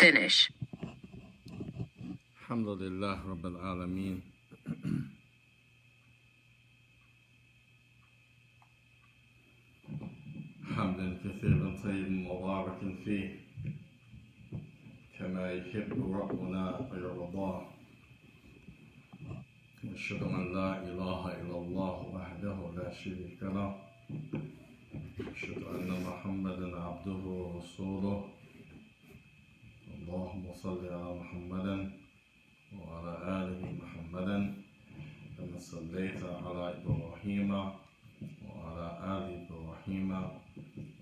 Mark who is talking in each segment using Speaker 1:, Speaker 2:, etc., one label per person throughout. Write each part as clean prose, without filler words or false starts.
Speaker 1: Finish.
Speaker 2: Alhamdulillah Rabbil Alameen. حمدا كثيرا طيبا مباركا فيه كما يحب ربنا ويرضاه. أشهد أن لا إله إلا الله وحده لا شريك له. أشهد أن محمدا عبده ورسوله. اللهم صل على محمد وعلى آله محمدا كما صليت على إبراهيم وعلى آل إبراهيم.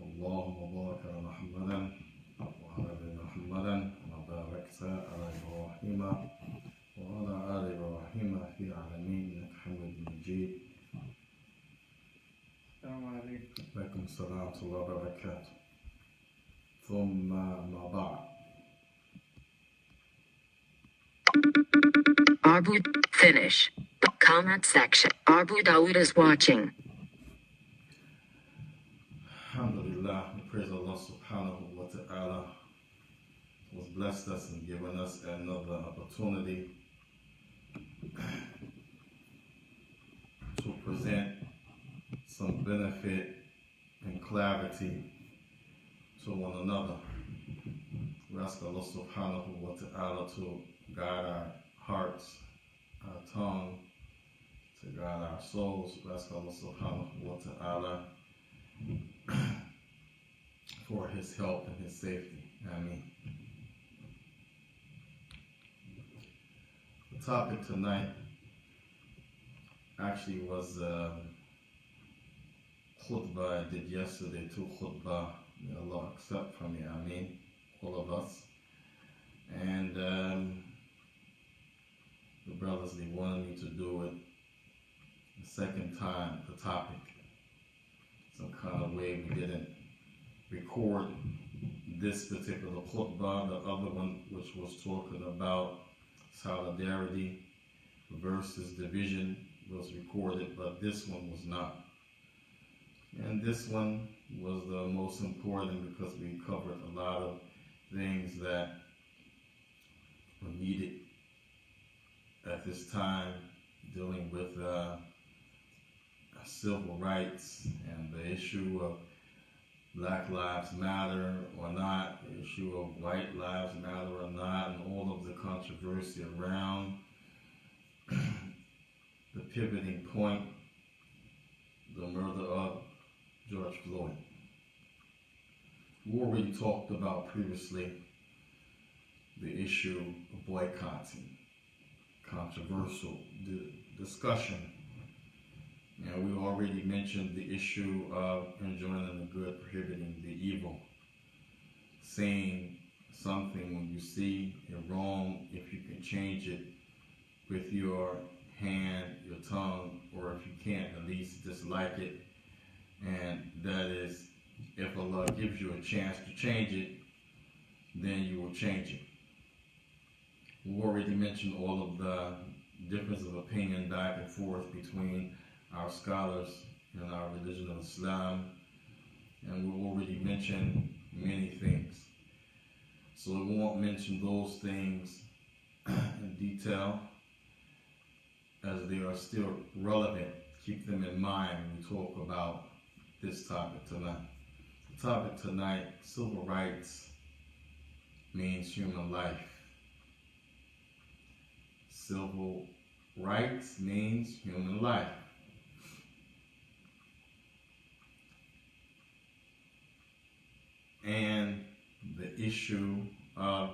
Speaker 2: اللهم بارك على محمد وعلى آل محمد كما باركت على إبراهيم وعلى آل إبراهيم في العالمين إنك حميد مجيد.
Speaker 3: السلام عليكم.
Speaker 2: وعليكم السلام ورحمة الله وبركاته. ثم ما بعد.
Speaker 1: Abu, finish. Comment section. Abu Dawood is watching.
Speaker 2: Alhamdulillah, we praise Allah subhanahu wa ta'ala who has blessed us and given us another opportunity to present some benefit and clarity to one another. We ask Allah subhanahu wa ta'ala to guide our hearts, our tongue, to guide our souls. We ask Allah subhanahu wa ta'ala for his help and his safety. Ameen. The topic tonight actually was khutbah I did yesterday, 2 khutbah. May Allah accept from me, Ameen, all of us. And the brothers, they wanted me to do it the second time, the topic. Some kind of way we didn't record this particular khutbah. The other one, which was talking about solidarity versus division, was recorded, but this one was not. And this one was the most important because we covered a lot of things that were needed at this time, dealing with civil rights and the issue of Black Lives Matter or not, the issue of White Lives Matter or not, and all of the controversy around the pivoting point, the murder of George Floyd. We already talked about previously the issue of boycotting, controversial discussion. And we already mentioned the issue of enjoining the good, prohibiting the evil. Saying something when you see it wrong, if you can change it with your hand, your tongue, or if you can't, at least dislike it. And that is, if Allah gives you a chance to change it, then you will change it. We already mentioned all of the difference of opinion back and forth between our scholars in our religion of Islam, and we already mentioned many things. So we won't mention those things in detail, as they are still relevant. Keep them in mind when we talk about this topic tonight. The topic tonight, civil rights means human life. Civil rights means human life. And the issue of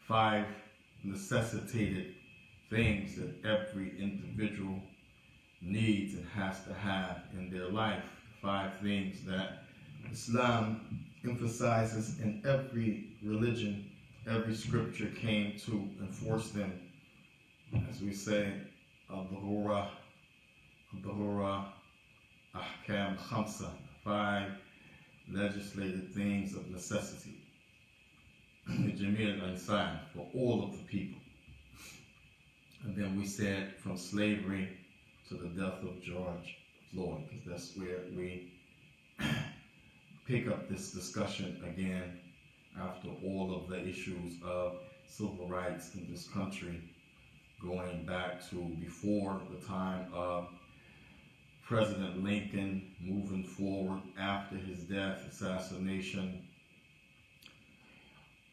Speaker 2: five necessitated things that every individual needs and has to have in their life. 5 things that Islam emphasizes, in every religion, every scripture came to enforce them. As we say, al-Dhuhura, Ahkam Khamsa, 5 legislated things of necessity. Jamil al-Insan, for all of the people. And then we said from slavery to the death of George Floyd, because that's where we pick up this discussion again after all of the issues of civil rights in this country, going back to before the time of President Lincoln, moving forward after his death, assassination,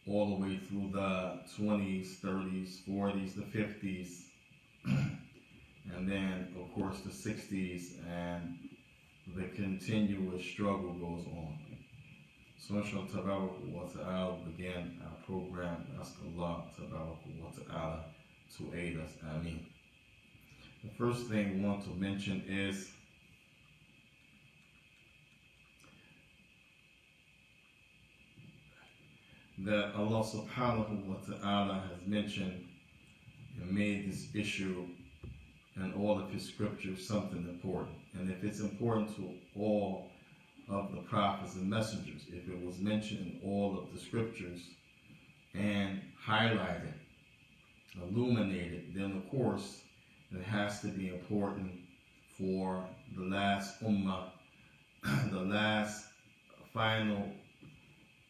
Speaker 2: all the way through the 20s, 30s, 40s, the 50s, and then, of course, the 60s, and the continuous struggle goes on. So, inshallah wa ta'ala, begin our program. Ask Allah wa ta'ala to aid us. Ameen. The first thing we want to mention is that Allah subhanahu wa ta'ala has mentioned and made this issue and all of his scriptures something important. And if it's important to all of the prophets and messengers, if it was mentioned in all of the scriptures and highlighted, illuminated, then of course it has to be important for the last ummah, the last final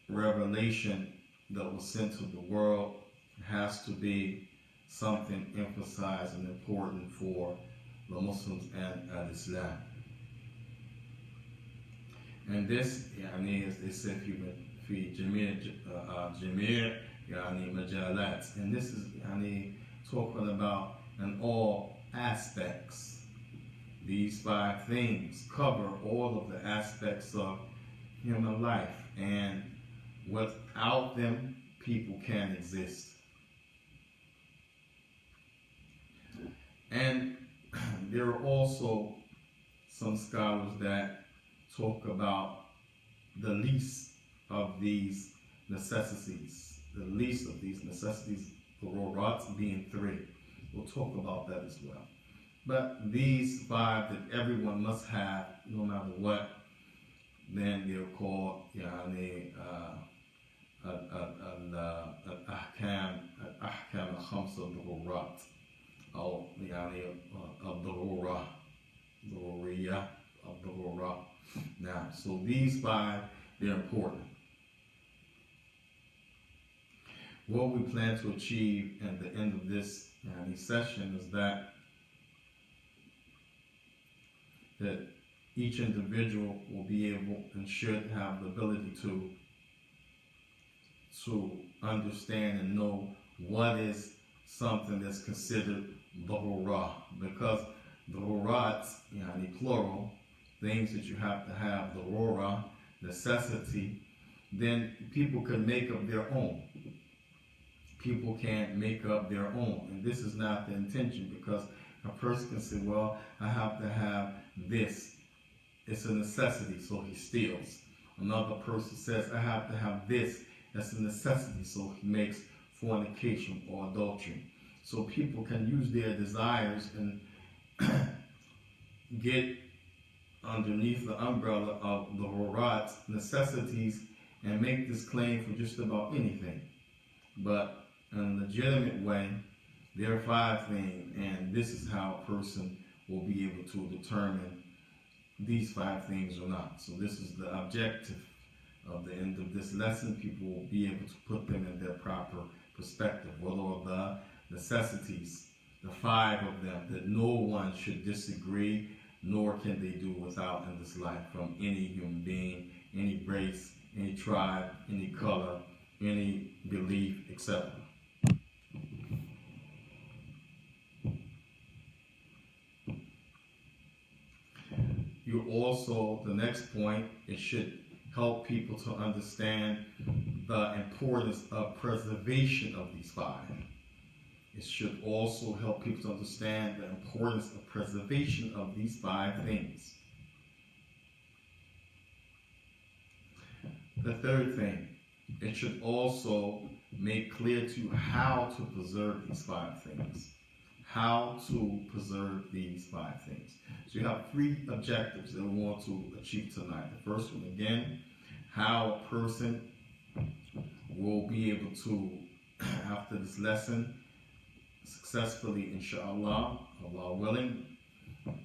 Speaker 2: revelation that was sent to the world. It has to be something emphasized and important for the Muslims and Islam. And this, as they said, في جميع مجالات. And this is talking about in all aspects. These 5 things cover all of the aspects of human life, and without them, people can't exist. And there are also some scholars that talk about the least of these necessities. The least of these necessities, the rurats, being 3. We'll talk about that as well. But these 5 that everyone must have, no matter what, then they're called الأحكام الخمسة الضرورات أو الضرورة ضرورية الضرورة. Now, so these 5, they're important. What we plan to achieve at the end of this session is that each individual will be able and should have the ability to understand and know what is something that's considered darura, because darurats, plural, things that you have to have, darura, necessity, then people can make up their own. People can't make up their own, and this is not the intention, because a person can say, well, I have to have this. It's a necessity, so he steals. Another person says, I have to have this. That's a necessity, so he makes fornication or adultery. So people can use their desires and get underneath the umbrella of the Rurat's necessities and make this claim for just about anything. But in a legitimate way, there are 5 things, and this is how a person will be able to determine these 5 things or not. So this is the objective of the end of this lesson. People will be able to put them in their proper perspective. What are the necessities, the 5 of them, that no one should disagree, nor can they do without in this life, from any human being, any race, any tribe, any color, any belief, etc. You also, the next point, it should help people to understand the importance of preservation of these 5. It should also help people to understand the importance of preservation of these 5 things. The third thing, it should also make clear to you how to preserve these 5 things. How to preserve these 5 things. So you have 3 objectives that we want to achieve tonight. The first one, again, how a person will be able to, after this lesson, successfully, inshallah, Allah willing,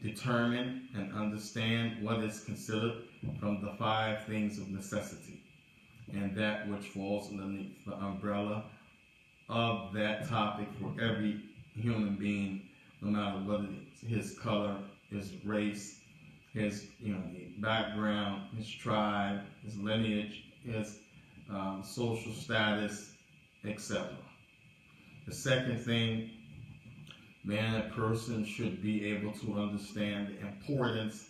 Speaker 2: determine and understand what is considered from the 5 things of necessity, and that which falls underneath the umbrella of that topic for every human being, no matter what his color, his race, his background, his tribe, his lineage, his social status, etc. The second thing, a person should be able to understand the importance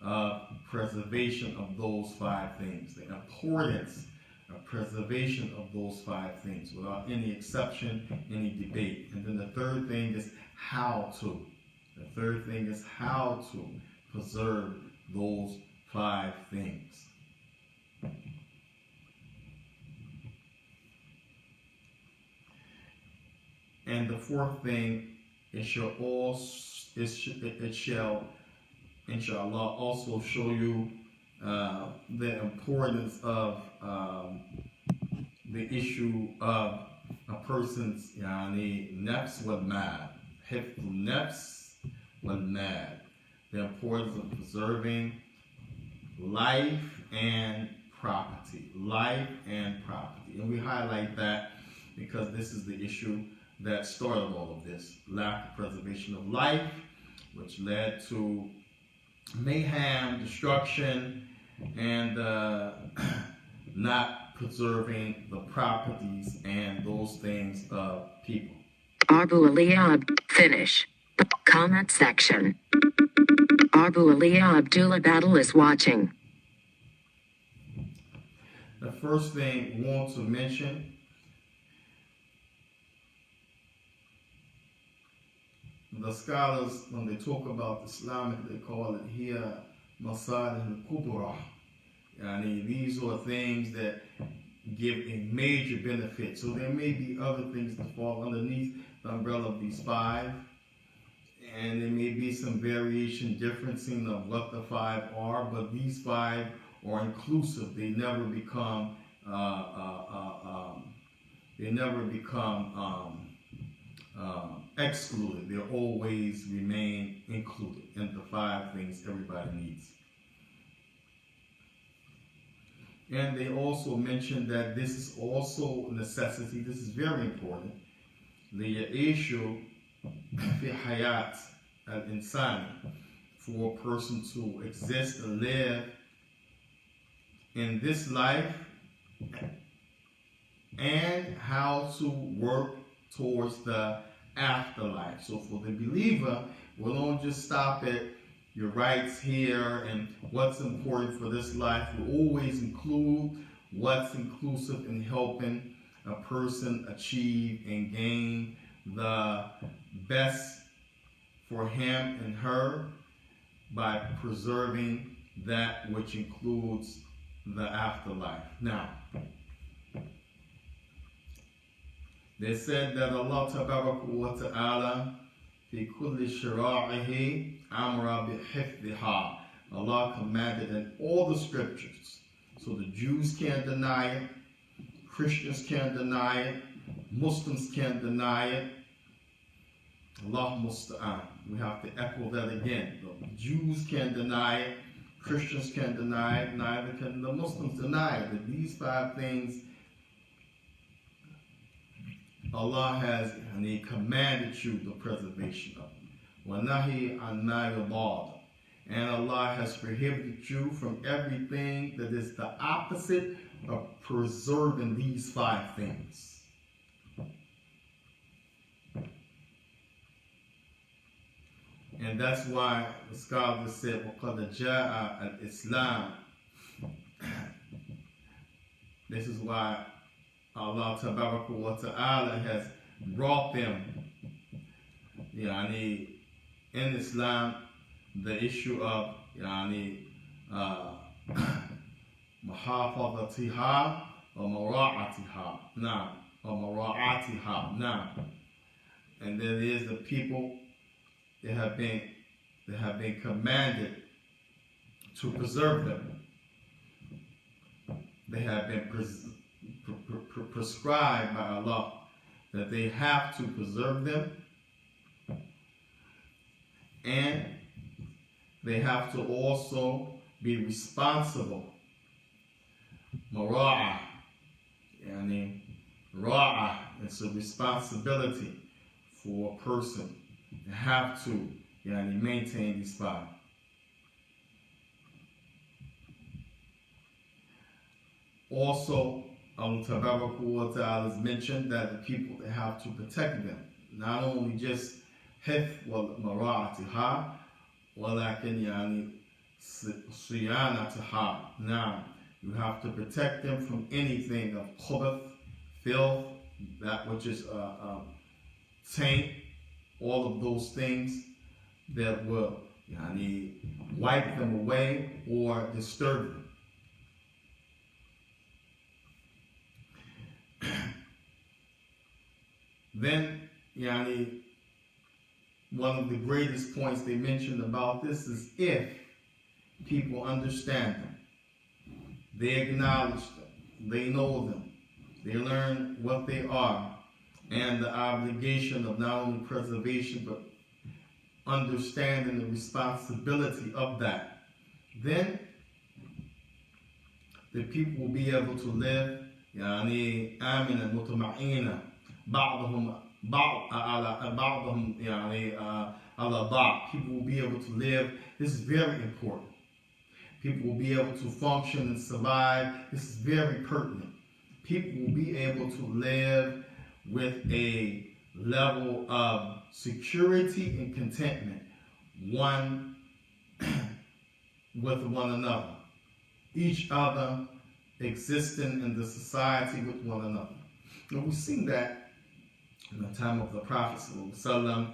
Speaker 2: of preservation of those 5 things. The importance of preservation of those 5 things without any exception, any debate. And then the third thing is how to. The third thing is how to preserve those 5 things. And the fourth thing, it shall, inshallah, also show you the importance of the issue of a person's nafs wal mal, hifz nafs wal mal, the importance of preserving life and property, and we highlight that because this is the issue that started all of this: lack of preservation of life, which led to mayhem, destruction, and not preserving the properties and those things of people.
Speaker 1: Abu Aliyah, finish. Comment section. Abu Aliyah Abdullah Battle is watching.
Speaker 2: The first thing we want to mention the scholars, when they talk about Islamic, they call it here Masalih al-Kubra. These are things that give a major benefit. So there may be other things that fall underneath the umbrella of these 5, and there may be some variation, differencing of what the 5 are, but these 5 are inclusive. They never become excluded. They always remain included in the 5 things everybody needs. And they also mentioned that this is also a necessity. This is very important. The issue fi hayat al-insan, for a person to exist and live in this life, and how to work towards the afterlife. So for the believer, we don't just stop at your rights here and what's important for this life. We always include what's inclusive in helping a person achieve and gain the best for him and her by preserving that which includes the afterlife. Now, they said that Allah Tabaraka wa Ta'ala fi kulli shira'ihi amra bihifdhiha. Allah commanded in all the scriptures. So the Jews can't deny it, Christians can't deny it, Muslims can't deny it. Allah musta'an. We have to echo that again. The Jews can't deny it, Christians can't deny it, neither can the Muslims deny it. That these 5 things Allah has, and He commanded you the preservation of them. وَنَهِي عَنْ مَا يُضَادُ. And Allah has prohibited you from everything that is the opposite of preserving these 5 things. And that's why the scholars said, وَقَدْ جَاءَ الْإِسْلَامِ. This is why Allah Tabaraka wa Ta'ala has brought them, in Islam, the issue of محافظتها ومراعاتها. Now, ومراعاتها. Now, and then there's the people that have been commanded to preserve them. They have been prescribed by Allah that they have to preserve them, and they have to also be responsible. Mara'a, yani ra'a, it's a responsibility for a person to have to maintain these five. Also, Allah Tabaraka wa Ta'ala has mentioned that the people they have to protect them. Not only just hifz wal mara'atiha, walakin yani siyanataha. Now, you have to protect them from anything of khubath, filth, that which is taint, all of those things that will wipe them away or disturb them. Then, one of the greatest points they mentioned about this is if people understand them, they acknowledge them, they know them, they learn what they are, and the obligation of not only preservation but understanding the responsibility of that, then the people will be able to live آمنا مطمئنا بعضهم على بعض. People will be able to live. This is very important. People will be able to function and survive. This is very pertinent. People will be able to live with a level of security and contentment, one with one another, each other existing in the society with one another. And we've seen that in the time of the Prophet ﷺ,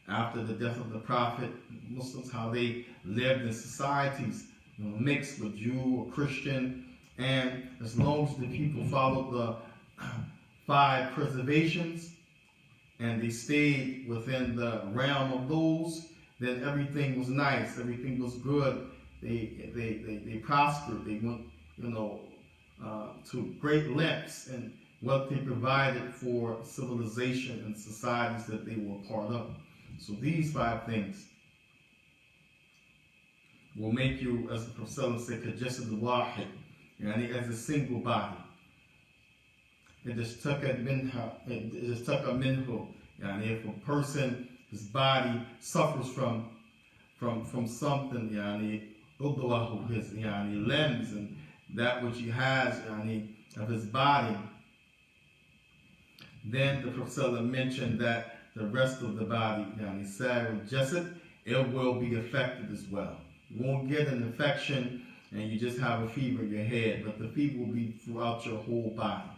Speaker 2: after the death of the Prophet, Muslims, how they lived in societies, mixed with Jew or Christian, and as long as the people followed the five preservations and they stayed within the realm of those, then everything was nice, everything was good. They prospered. They went, to great lengths in what they provided for civilization and societies that they were a part of. So these five things will make you, as the Prophet said, kajasad wahid, as a single body. It just took a minhu. If a person, his body suffers from something, his limbs and that which he has of his body, then the Prophet mentioned that the rest of the body, it will be affected as well. You won't get an infection and you just have a fever in your head, but the fever will be throughout your whole body.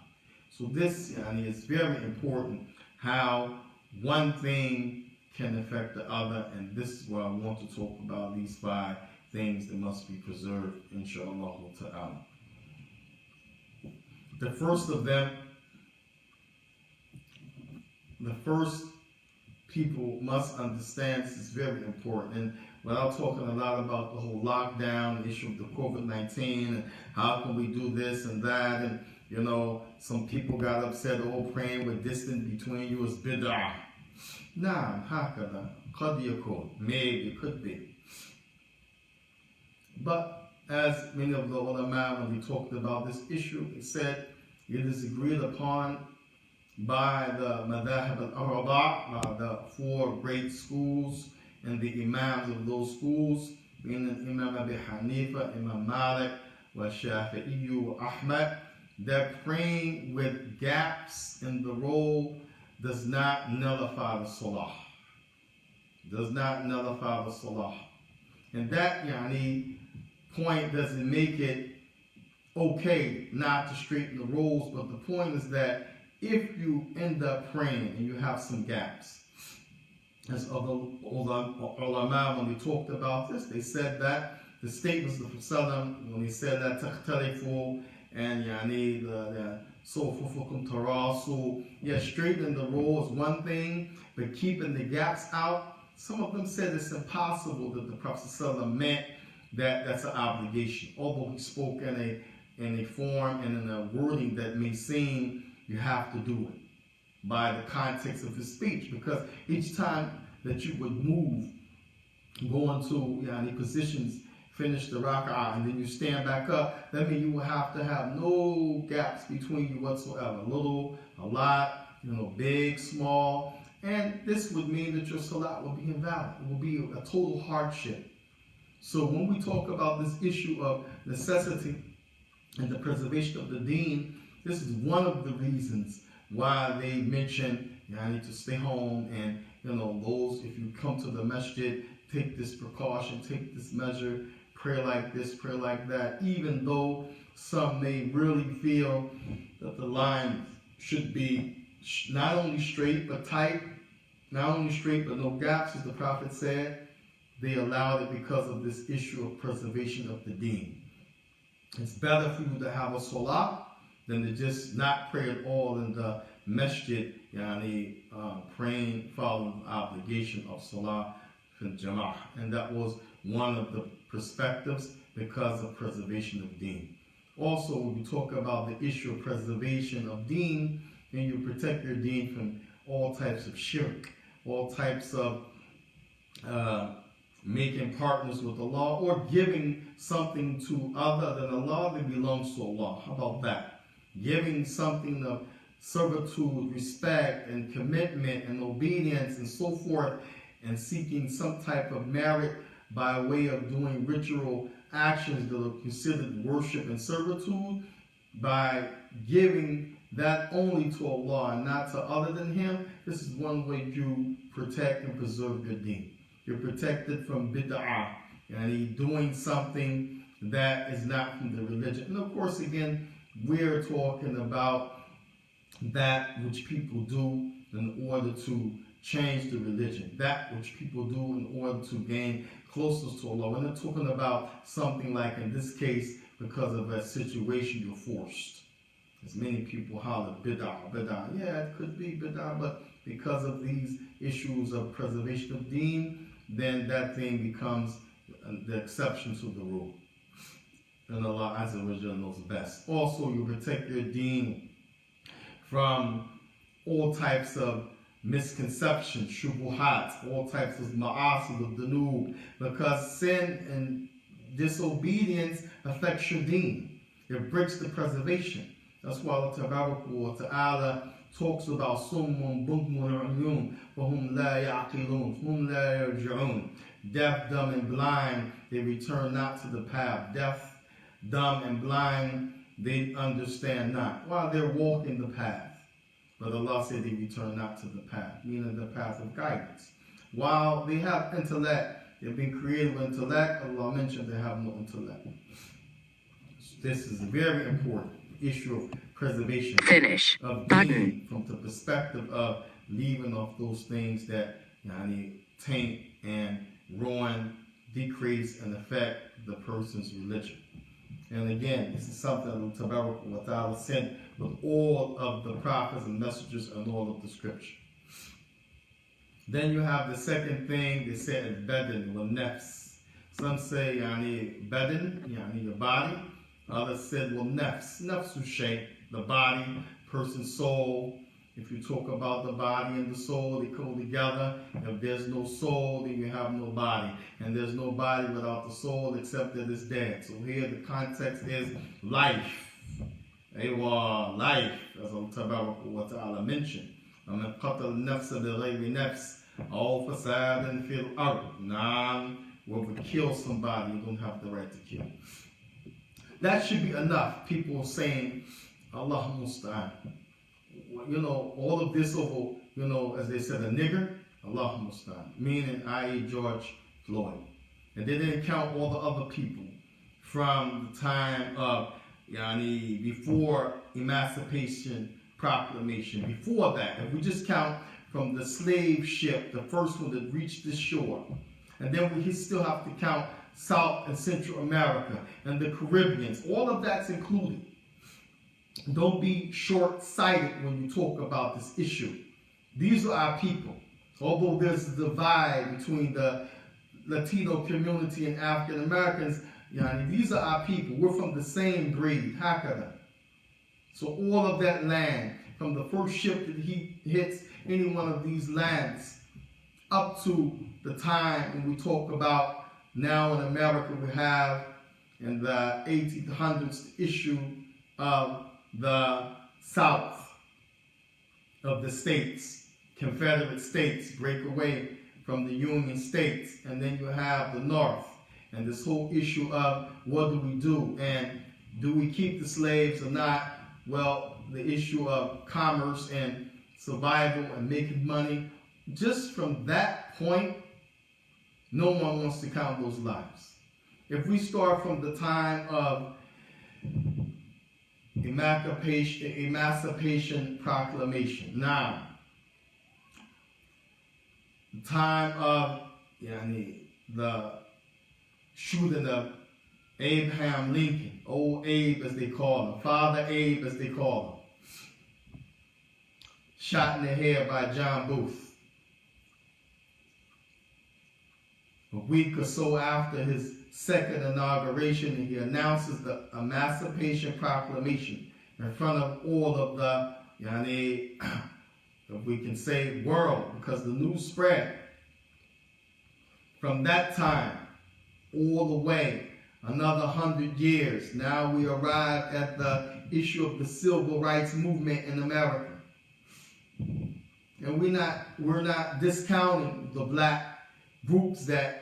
Speaker 2: So this is very important, how one thing can affect the other, and this is what I want to talk about, these five things that must be preserved, inshallah ta'ala. The first of them, the first people must understand, this is very important, and without talking a lot about the whole lockdown, the issue of the COVID-19, and how can we do this and that, and some people got upset, praying with distance between you is bid'ah. Nah, hakada, qad yakun, maybe, it could be. But as many of the ulama, when we talked about this issue, they said it is agreed upon by the madhahib al-arba', the four great schools, and the imams of those schools, being Imam Abi Hanifa, Imam Malik, wa Shafi'i, wa Ahmad, that praying with gaps in the roll does not nullify the salah. Does not nullify the salah. And that point doesn't make it okay not to straighten the rolls, but the point is that if you end up praying and you have some gaps, as other ulama, when they talked about this, they said that the statements of the Prophet, when he said that takhtalifu and the sofufukum tarasu, straightening the roll is one thing, but keeping the gaps out, some of them said it's impossible that the Prophet meant that that's an obligation, although he spoke in a form and in a wording that may seem you have to do it by the context of his speech, because each time that you would move go into yani, positions, finish the rak'ah, and then you stand back up, that means you will have to have no gaps between you whatsoever. Little, a lot, big, small. And this would mean that your salat will be invalid. It will be a total hardship. So when we talk about this issue of necessity and the preservation of the deen, this is one of the reasons why they mention I need to stay home, and those, if you come to the masjid, take this precaution, take this measure, pray like this, pray like that, even though some may really feel that the line should be not only straight but tight, not only straight but no gaps, as the Prophet said. They allowed it because of this issue of preservation of the deen. It's better for you to have a salah than to just not pray at all in the masjid, praying following the obligation of salah fil jama'ah. And that was one of the perspectives because of preservation of deen. Also, when we talk about the issue of preservation of deen, and you protect your deen from all types of shirk, all types of making partners with Allah, or giving something to other than Allah that belongs to Allah. How about that? Giving something of servitude, respect, and commitment, and obedience, and so forth, and seeking some type of merit by way of doing ritual actions that are considered worship and servitude, by giving that only to Allah and not to other than Him. This is one way you protect and preserve your deen. You're protected from bid'ah, and doing something that is not from the religion. And of course, again, we're talking about that which people do in order to change the religion, that which people do in order to gain closeness to Allah. We're not talking about something like, in this case, because of a situation you're forced. As many people holler, bid'ah, bid'ah. Yeah, it could be bid'ah, but because of these issues of preservation of deen, then that thing becomes the exception to the rule. And Allah Azza wa Jalla knows best. Also, you protect your deen from all types of misconceptions, shubuhat, all types of ma'asi, the dunub, because sin and disobedience affects your deen. It breaks the preservation. That's why Allah Ta'ala talks about summun bukmun umyun wahum la ya'qilun hum la yarji'un. Deaf, dumb, and blind, they return not to the path. Deaf, dumb, and blind, they understand not while they're walking the path. But Allah said they return not to the path, meaning the path of guidance. While they have intellect, they've been created with intellect, Allah mentioned they have no intellect. This is a very important issue of preservation of deen from the perspective of leaving off those things that taint and ruin, decrease, and affect the person's religion. And again, this is something that Allah Ta'ala sent with all of the prophets and messengers and all of the scripture. Then you have the second thing they said is badan wa nafs. Some say badan, your body. Others said nafs. Nafsu shaykh, the body, person's soul. If you talk about the body and the soul, they go together. If there's no soul, then you have no body. And there's no body without the soul except that it's dead. So here the context is life. Life, as Allah Ta'ala mentioned. وَمَنْ قَتَلَ النَّفْسَ بِغَيْرِ نَفْسٍ أَوْ فَسَادٍ فِي الْأَرْضِ. Whoever kills somebody, you don't have the right to kill. That should be enough. People are saying, Allah musta'an. All of this over, as they said, a nigger, Allah musta'an. Meaning, i.e. George Floyd. And they didn't count all the other people from the time of, before Emancipation Proclamation. Before that, if we just count from the slave ship, the first one that reached the shore, and then we still have to count South and Central America and the Caribbeans. All of that's included. Don't be short-sighted when you talk about this issue. These are our people. Although there's a divide between the Latino community and African Americans, these are our people. We're from the same breed, Hakada. So all of that land, from the first ship that he hits any one of these lands, up to the time when we talk about now in America we have in the 1800s the issue of the South of the states, Confederate states break away from the Union states, and then you have the North and this whole issue of what do and do we keep the slaves or not? Well, the issue of commerce and survival and making money. Just from that point, no one wants to count those lives. If we start from the time of Emancipation Proclamation, now, the time of the shooting of Abraham Lincoln, old Abe as they call him, Father Abe as they call him, shot in the head by John Booth. A week or so after his second inauguration, he announces the Emancipation Proclamation in front of all of the, if we can say, world, because the news spread. From that time, all the way, another 100 years, now we arrive at the issue of the civil rights movement in America. And we're not discounting the black groups that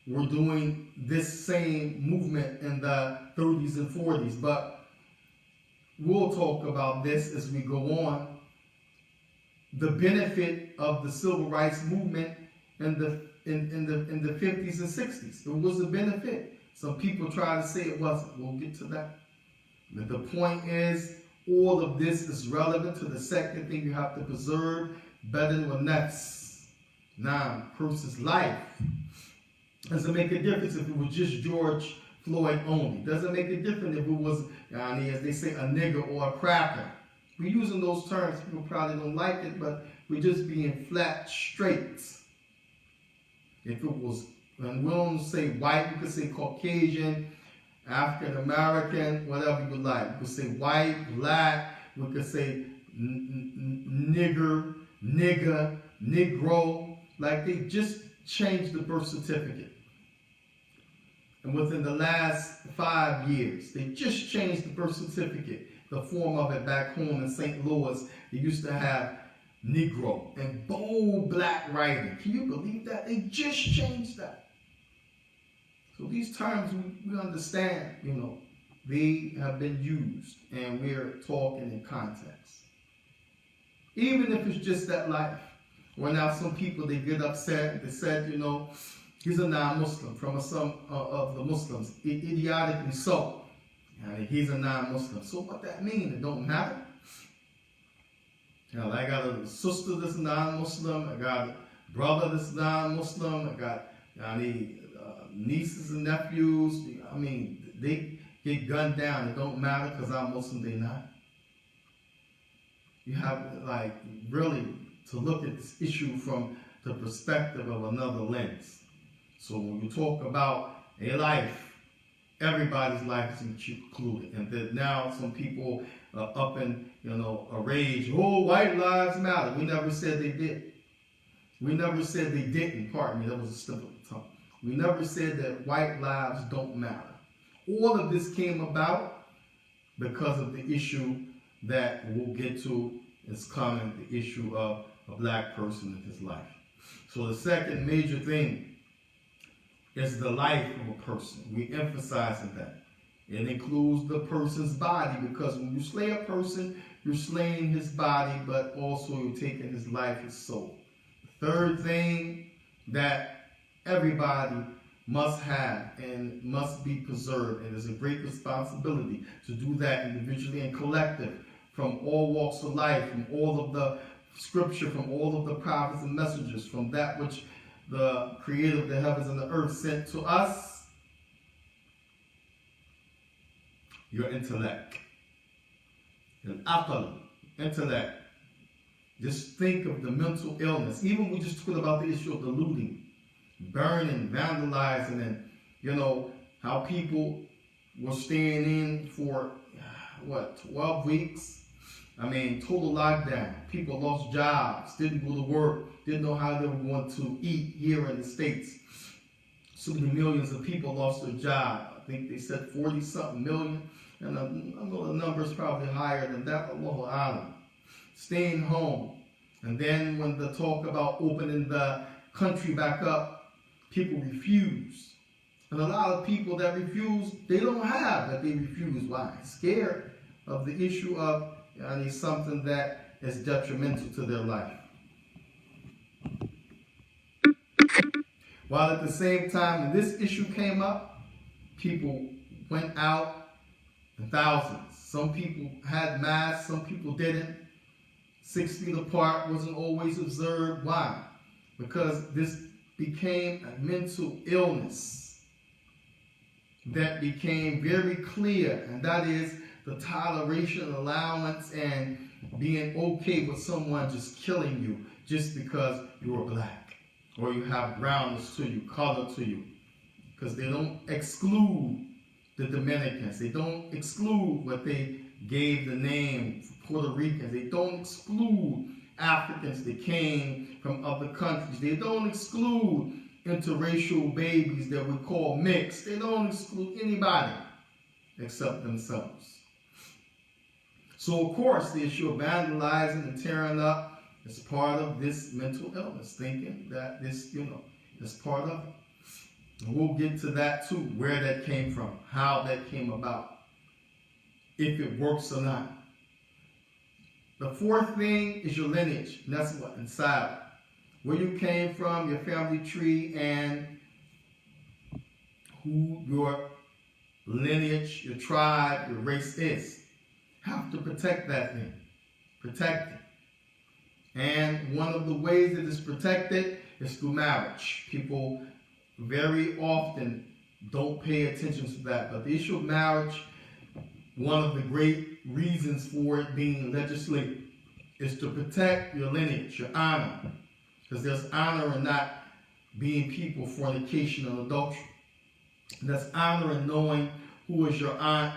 Speaker 2: were doing this same movement in the 30s and 40s, but we'll talk about this as we go on. The benefit of the civil rights movement in the 50s and 60s. It was a benefit. Some people try to say it wasn't. We'll get to that. But the point is, all of this is relevant to the second thing you have to preserve, better than nafs. Now, person's life. Doesn't make a difference if it was just George Floyd only. Doesn't make a difference if it was, as they say, a nigger or a cracker. We're using those terms. People probably don't like it, but we're just being flat straight. If it was, and we don't say white, we could say Caucasian, African American, whatever you like. We could say white, black, we could say nigger, nigga, negro. Like they just changed the birth certificate. And within the last 5 years, they just changed the birth certificate. The form of it back home in St. Louis, they used to have Negro and bold black writing. Can you believe that? They just changed that. So these terms we understand, they have been used and we're talking in context. Even if it's just that life. Well, now some people, they get upset. They said, he's a non-Muslim from some of the Muslims, idiotically so. He's a non-Muslim. So what that mean? It don't matter. I got a sister that's non-Muslim. I got a brother that's non-Muslim. I got nieces and nephews. They get gunned down. It don't matter because I'm Muslim, they not. You have really to look at this issue from the perspective of another lens. So when you talk about a life, everybody's life is included. And that now some people are up in, a rage. Oh, white lives matter. We never said they did. We never said they didn't. Pardon me, that was a slip of the tongue. We never said that white lives don't matter. All of this came about because of the issue that we'll get to is coming, the issue of a black person in his life. So the second major thing is the life of a person. We emphasizing that. It includes the person's body, because when you slay a person, you're slaying his body, but also you're taking his life, his soul. The third thing that everybody must have and must be preserved, and it's a great responsibility to do that individually and collective, from all walks of life, from all of the scripture, from all of the prophets and messengers, from that which the creator of the heavens and the earth sent to us. Your intellect. Your aql, intellect. Just think of the mental illness. Even we just talked about the issue of the looting, burning, vandalizing, and how people were staying in for 12 weeks. Total lockdown. People lost jobs, didn't go to work. didn't know how they were going to eat here in the States. So many millions of people lost their job. I think they said 40-something million. And I know the number's probably higher than that. Allahu Alam. Staying home. And then when the talk about opening the country back up, people refuse. And a lot of people that refuse, they don't have that they refuse. Why? Scared of the issue of something that is detrimental to their life. While at the same time, when this issue came up, people went out in thousands. Some people had masks, some people didn't. 6 feet apart wasn't always observed. Why? Because this became a mental illness that became very clear, and that is the toleration, allowance, and being okay with someone just killing you just because you are black or you have brownness to you, color to you. Because they don't exclude the Dominicans. They don't exclude what they gave the name Puerto Ricans. They don't exclude Africans that came from other countries. They don't exclude interracial babies that we call mixed. They don't exclude anybody except themselves. So, of course, the issue of vandalizing and tearing up is part of this mental illness, thinking that this, is part of it. And we'll get to that too, where that came from, how that came about, if it works or not. The fourth thing is your lineage, and that's what inside. Where you came from, your family tree, and who your lineage, your tribe, your race is. Have to protect that thing. Protect it. And one of the ways that it's protected is through marriage. People very often don't pay attention to that. But the issue of marriage, one of the great reasons for it being legislated is to protect your lineage, your honor. Because there's honor in not being people, fornication, and adultery. And there's honor in knowing who is your aunt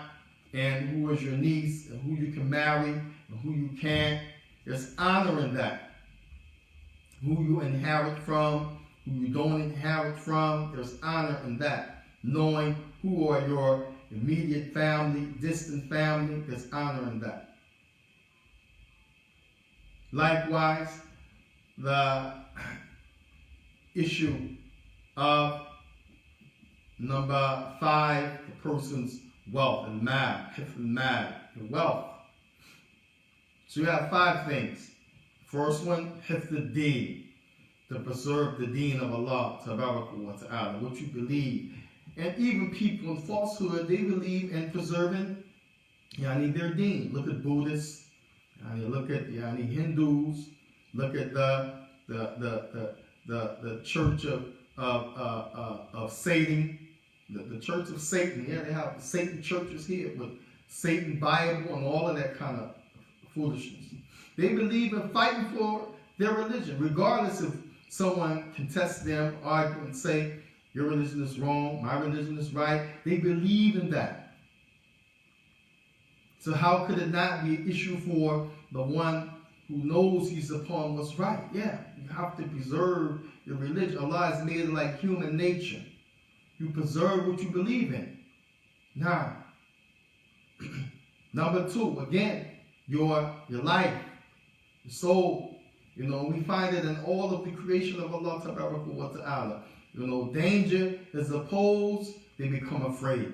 Speaker 2: and who is your niece and who you can marry and who you can't. There's honor in that. Who you inherit from, who you don't inherit from, there's honor in that. Knowing who are your immediate family, distant family, there's honor in that. Likewise, the issue of number 5, the person's wealth and your wealth. So you have 5 things. First one, hifd deen, to preserve the deen of Allah, tabaraka wa ta'ala, what you believe. And even people in falsehood, they believe in preserving their deen. Look at Buddhists, look at Hindus, look at the church of Satan, the church of Satan. Yeah, they have Satan churches here with Satan Bible and all of that kind of foolishness. They believe in fighting for their religion, regardless if someone contests them, argue and say, your religion is wrong, my religion is right. They believe in that. So how could it not be an issue for the one who knows he's upon what's right? Yeah, you have to preserve your religion. Allah has made it like human nature. You preserve what you believe in. Now, number 2, again, your life, your soul. We find it in all of the creation of Allah wa ta'ala. Danger is opposed, they become afraid.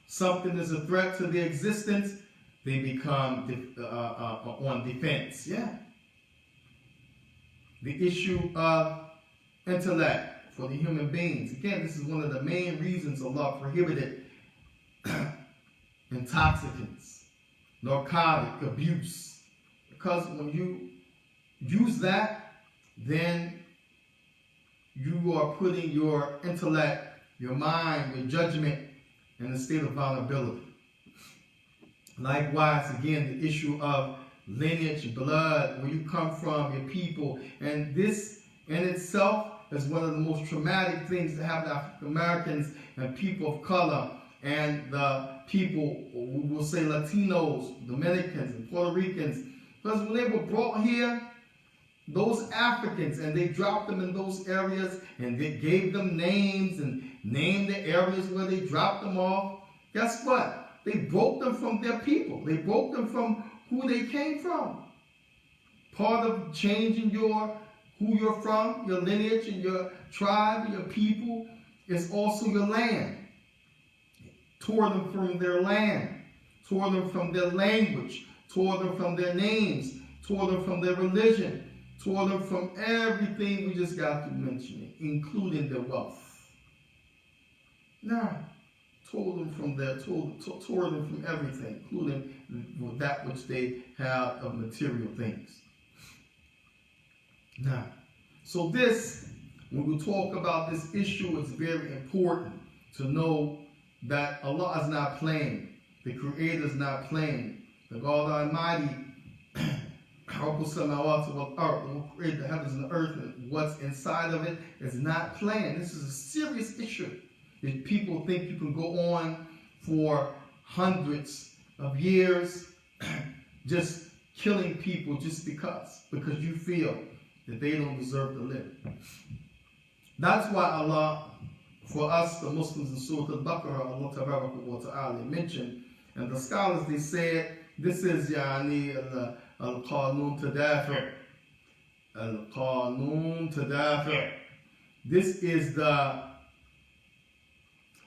Speaker 2: Something is a threat to their existence, they become on defense. Yeah. The issue of intellect for the human beings. Again, this is one of the main reasons Allah prohibited intoxicants, narcotic abuse. Because when you use that, then you are putting your intellect, your mind, your judgment in a state of vulnerability. Likewise, again, the issue of lineage, blood, where you come from, your people. And this in itself is one of the most traumatic things that happen to African Americans and people of color and the people, we will say Latinos, Dominicans, and Puerto Ricans. Because when they were brought here, those Africans, and they dropped them in those areas, and they gave them names and named the areas where they dropped them off. Guess what? They broke them from their people. They broke them from who they came from. Part of changing who you're from, your lineage and your tribe, your people, is also your land. Tore them from their land, tore them from their language, tore them from their names, tore them from their religion, tore them from everything we just got to mentioning, including their wealth. Now, tore them from everything, including that which they have of material things. Now, so this, when we talk about this issue, it's very important to know that Allah is not playing. The Creator is not playing. The God Almighty, who created the heavens and the earth and what's inside of it, is not playing. This is a serious issue. If people think you can go on for hundreds of years just killing people just because you feel that they don't deserve to live. That's why Allah, for us, the Muslims in Surah Al-Baqarah, Allah Ta'ala mentioned, and the scholars, they said, this is al-Qanun Tadafi'. Al-Qanun Tadafi'. This is the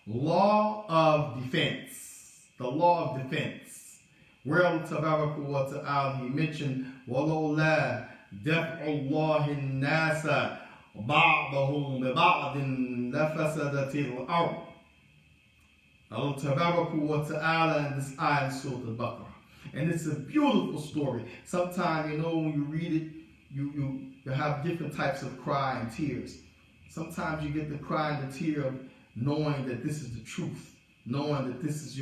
Speaker 2: law of defense. The law of defense. Where Allah Ta'ala, He mentioned, وَلَوْلَا دَفْعُ اللَّهِ النَّاسَ بَعْضَهُمْ بِبَعْضٍ لَفَسَدَتِ الْأَرْضِ. Allah Ta'ala in this ayah, Surah Al-Baqarah. And it's a beautiful story. Sometimes, when you read it, you have different types of cry and tears. Sometimes you get the cry and the tear of knowing that this is the truth. Knowing that this is,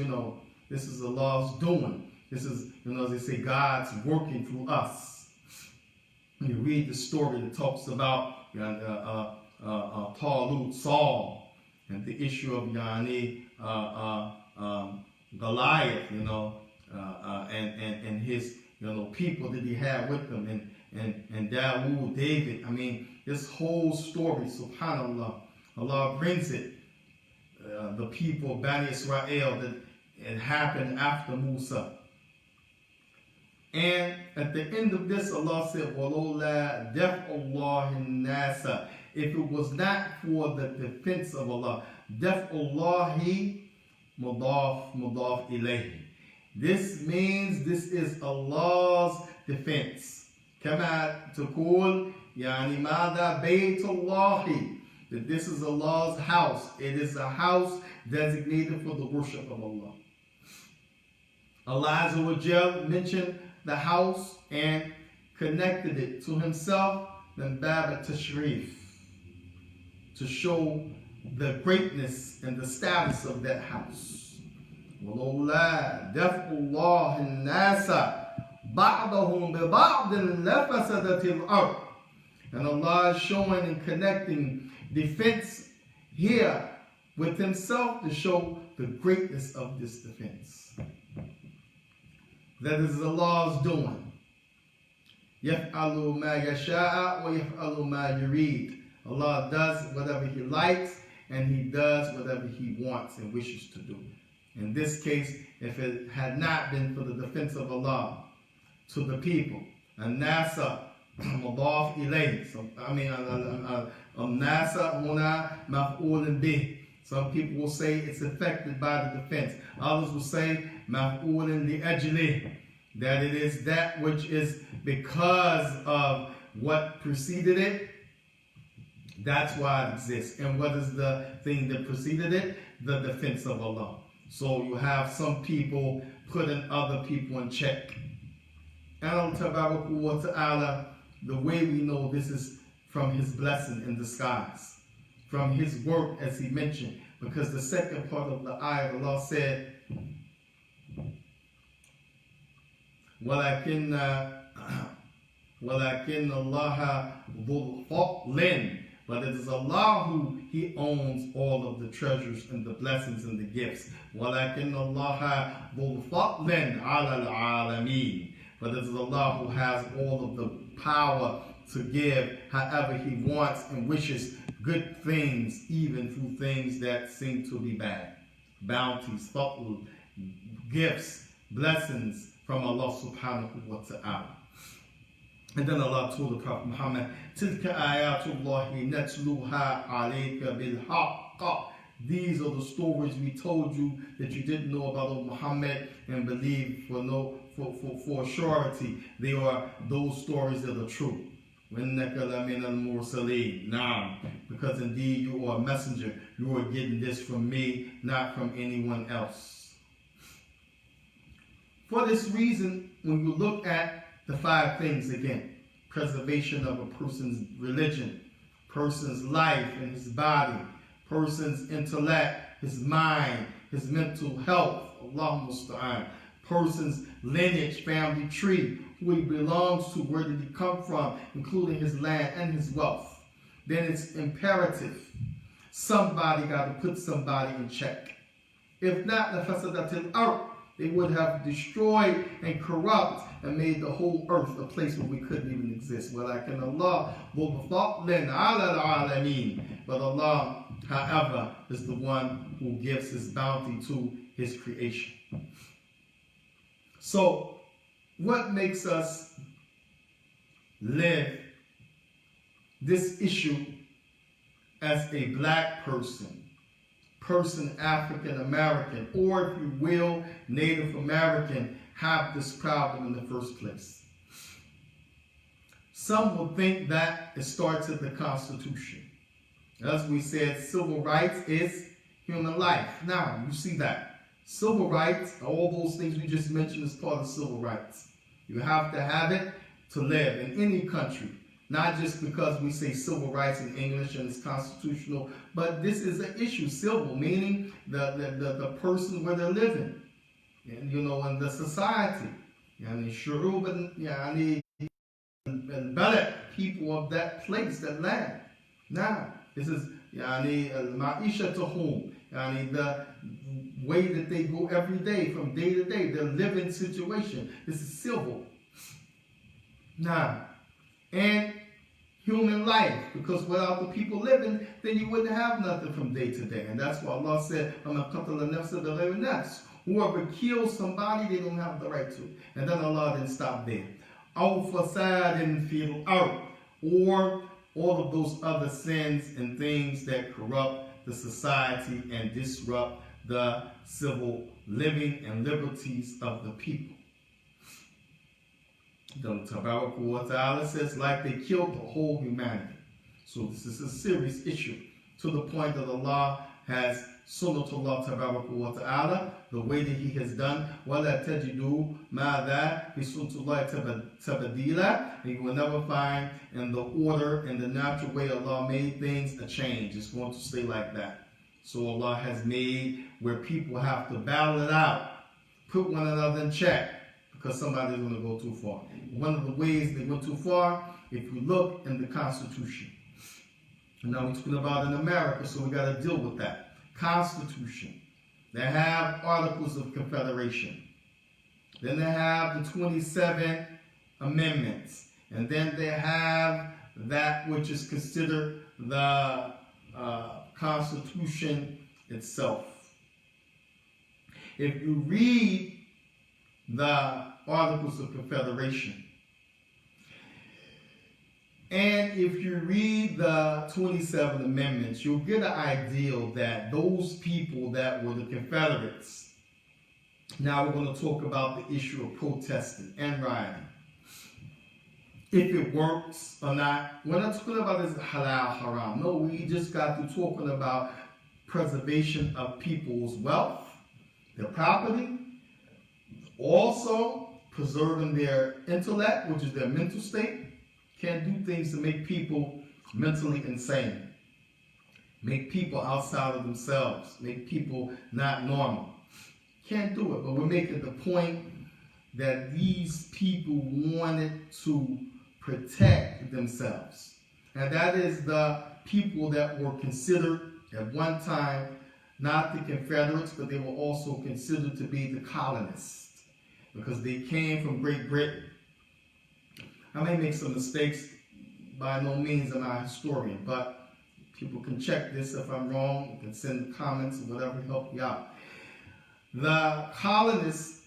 Speaker 2: this is Allah's doing. This is, as they say, God's working through us. When you read the story that talks about Talut, Saul, and the issue of Goliath, and his people that he had with him, and Dawood, David. I mean, this whole story, subhanAllah, Allah brings it. The people of Bani Israel, that it happened after Musa. And at the end of this, Allah said, وَلَوْلَا دَفْعُ اللَّهِ النَّاسَ. If it was not for the defense of Allah, دَفْعُ اللَّهِ مُضَافٌ إِلَيْهِ. This means this is Allah's defense. كما تقول يعني ماذا بيت الله. That this is Allah's house. It is a house designated for the worship of Allah. Allah Azza wa Jal mentioned the house and connected it to Himself, then Bab Tashrif, to show the greatness and the status of that house. وَلَوْلَا دَفْعُ اللَّهِ النَّاسَ بَعْضَهُمْ بِبَعْضٍ لَفَسَدَتِ الْأَرْضِ. And Allah is showing and connecting defense here with Himself to show the greatness of this defense. That is Allah's doing. يَفْعَلُ مَا يَشَاءُ وَيَفْعَلُ مَا يُرِيدُ. Allah does whatever He likes, and He does whatever He wants and wishes to do. In this case, if it had not been for the defense of Allah to the people, النَّاسَ مضاف إليه. النَّاسَ هنا مفعول به. Some people will say it's affected by the defense. Others will say مفعول لأجله, that it is that which is because of what preceded it. That's why it exists. And what is the thing that preceded it? The defense of Allah. So you have some people putting other people in check. And Allah Ta'ala, the way we know this is from His blessing in disguise, from His work, as He mentioned, because the second part of the ayah, Allah said, وَلَكِنَّ اللَّهَ ذُو الْفَضْلِ. But it is Allah who He owns all of the treasures and the blessings and the gifts. وَلَكِنَّ اللَّهَ ذُو الْفَضْلِ عَلَى الْعَالَمِينَ. But it is Allah who has all of the power to give however he wants and wishes good things, even through things that seem to be bad. Bounties, fadl, gifts, blessings from Allah subhanahu wa ta'ala. And then Allah told the Prophet Muhammad, Tilka ayatullahi natluha alayka bilhaqqa. These are the stories we told you that you didn't know about, O Muhammad, and believe for surety. They are those stories that are true. Now, because indeed you are a messenger, you are getting this from me, not from anyone else. For this reason, when you look at the 5 things again, preservation of a person's religion, person's life and his body, person's intellect, his mind, his mental health, Allah musta'an, person's lineage, family tree, who he belongs to, where did he come from, including his land and his wealth. Then it's imperative. Somebody got to put somebody in check. If not, the fasadatil ard, they would have destroyed and corrupt and made the whole earth a place where we couldn't even exist. Walakin Allah, but Allah, however, is the one who gives his bounty to his creation. So, what makes us live this issue as a black person African American, or if you will, Native American, have this problem in the first place? Some will think that it starts at the Constitution. As we said, civil rights is human life. Now, you see that. Civil rights, all those things we just mentioned is part of civil rights. You have to have it to live in any country. Not just because we say civil rights in English and it's constitutional, but this is an issue. Civil, meaning the person where they're living. And in the society. People of that place, that land. Now, this is ma'isha to whom? The way that they go every day, from day to day, their living situation. This is civil. Now, and human life, because without the people living, then you wouldn't have nothing from day to day. And that's why Allah said, whoever kills somebody, they don't have the right to. And then Allah didn't stop there. Or all of those other sins and things that corrupt the society and disrupt the civil living and liberties of the people. The Tabarak wa Ta'ala says, like they killed the whole humanity. So this is a serious issue, to the point that Allah has Sunnatullah Tabarak wa Ta'ala, the way that He has done, وَلَا تَجِدُوا مَاذَا بِسُنْتُ tabadila. And you will never find in the order, in the natural way Allah made things, a change. It's going to stay like that. So Allah has made where people have to battle it out, put one another in check, because somebody's going to go too far. One of the ways they went too far, if you look in the Constitution. And now we're talking about in America, so we got to deal with that. Constitution. They have Articles of Confederation. Then they have the 27 Amendments. And then they have that which is considered the Constitution itself. If you read the Articles of Confederation, and if you read the 27 Amendments, you'll get an idea that those people that were the Confederates. Now we're going to talk about the issue of protesting and rioting. If it works or not. We're not talking about this halal, haram. No, we just got to talking about preservation of people's wealth, their property, also preserving their intellect, which is their mental state. Can't do things to make people mentally insane, make people outside of themselves, make people not normal. Can't do it, but we're making the point that these people wanted to protect themselves. And that is the people that were considered at one time not the Confederates, but they were also considered to be the colonists, because they came from Great Britain. I may make some mistakes by no means am I a historian, but people can check this if I'm wrong. You can send comments or whatever to help you out. The colonists,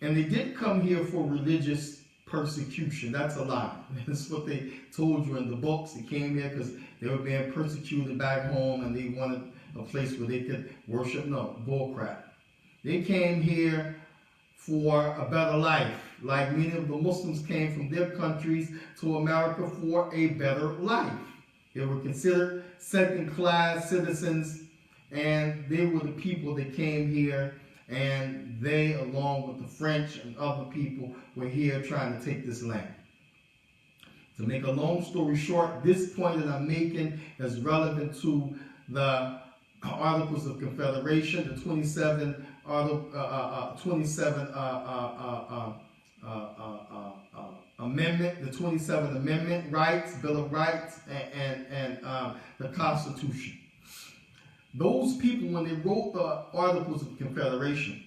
Speaker 2: and they did come here for religious persecution. That's a lie. That's what they told you in the books. They came here because they were being persecuted back home and they wanted a place where they could worship. No, bullcrap. They came here for a better life, like many of the Muslims came from their countries to America for a better life. They were considered second-class citizens, and they were the people that came here, and they, along with the French and other people, were here trying to take this land. To make a long story short, this point that I'm making is relevant to the Articles of Confederation, the 27 Amendment, the 27th Amendment rights, Bill of Rights, and the Constitution. Those people, when they wrote the Articles of Confederation,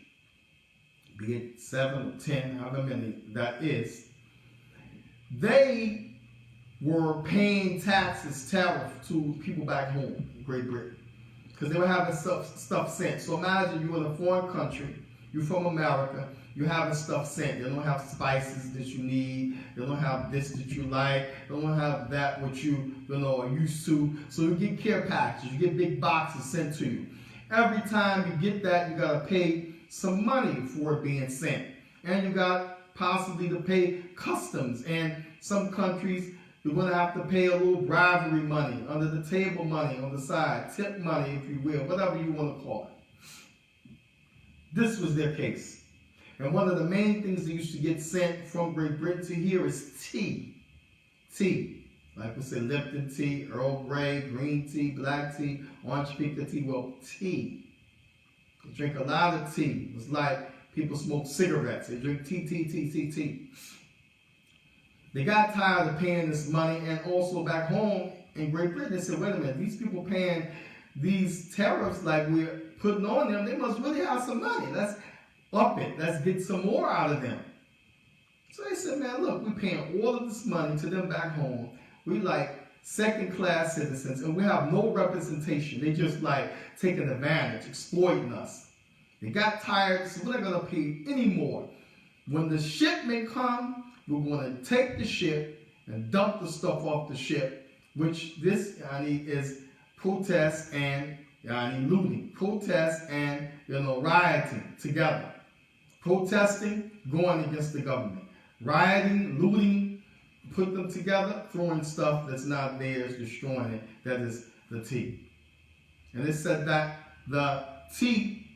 Speaker 2: be it 7 or 10, however many that is, they were paying taxes, tariff to people back home in Great Britain, because they were having stuff sent. So imagine you're in a foreign country, you're from America, you're having stuff sent. They don't have spices that you need. They don't have this that you like. They don't have that what you are used to. So you get care packages, you get big boxes sent to you. Every time you get that, you gotta pay some money for it being sent. And you got possibly to pay customs. And some countries, you're going to have to pay a little bribery money, under the table money on the side, tip money, if you will, whatever you want to call it. This was their case. And one of the main things that used to get sent from Great Britain to here is tea. Tea. Like we said, Lipton tea, Earl Grey, green tea, black tea, orange pica tea. Well, tea. They drink a lot of tea. It's like people smoke cigarettes. They drink tea. They got tired of paying this money, and also back home in Great Britain, they said, wait a minute, these people paying these tariffs like we're putting on them, they must really have some money. Let's up it. Let's get some more out of them. So they said, man, look, we're paying all of this money to them back home. We like second-class citizens, and we have no representation. They just like taking advantage, exploiting us. They got tired, so we're not going to pay any more. When the shipment comes, we're going to take the ship and dump the stuff off the ship, which this is protest and looting. Protest and rioting together. Protesting, going against the government. Rioting, looting, put them together, throwing stuff that's not theirs, destroying it. That is the tea. And it said that the tea,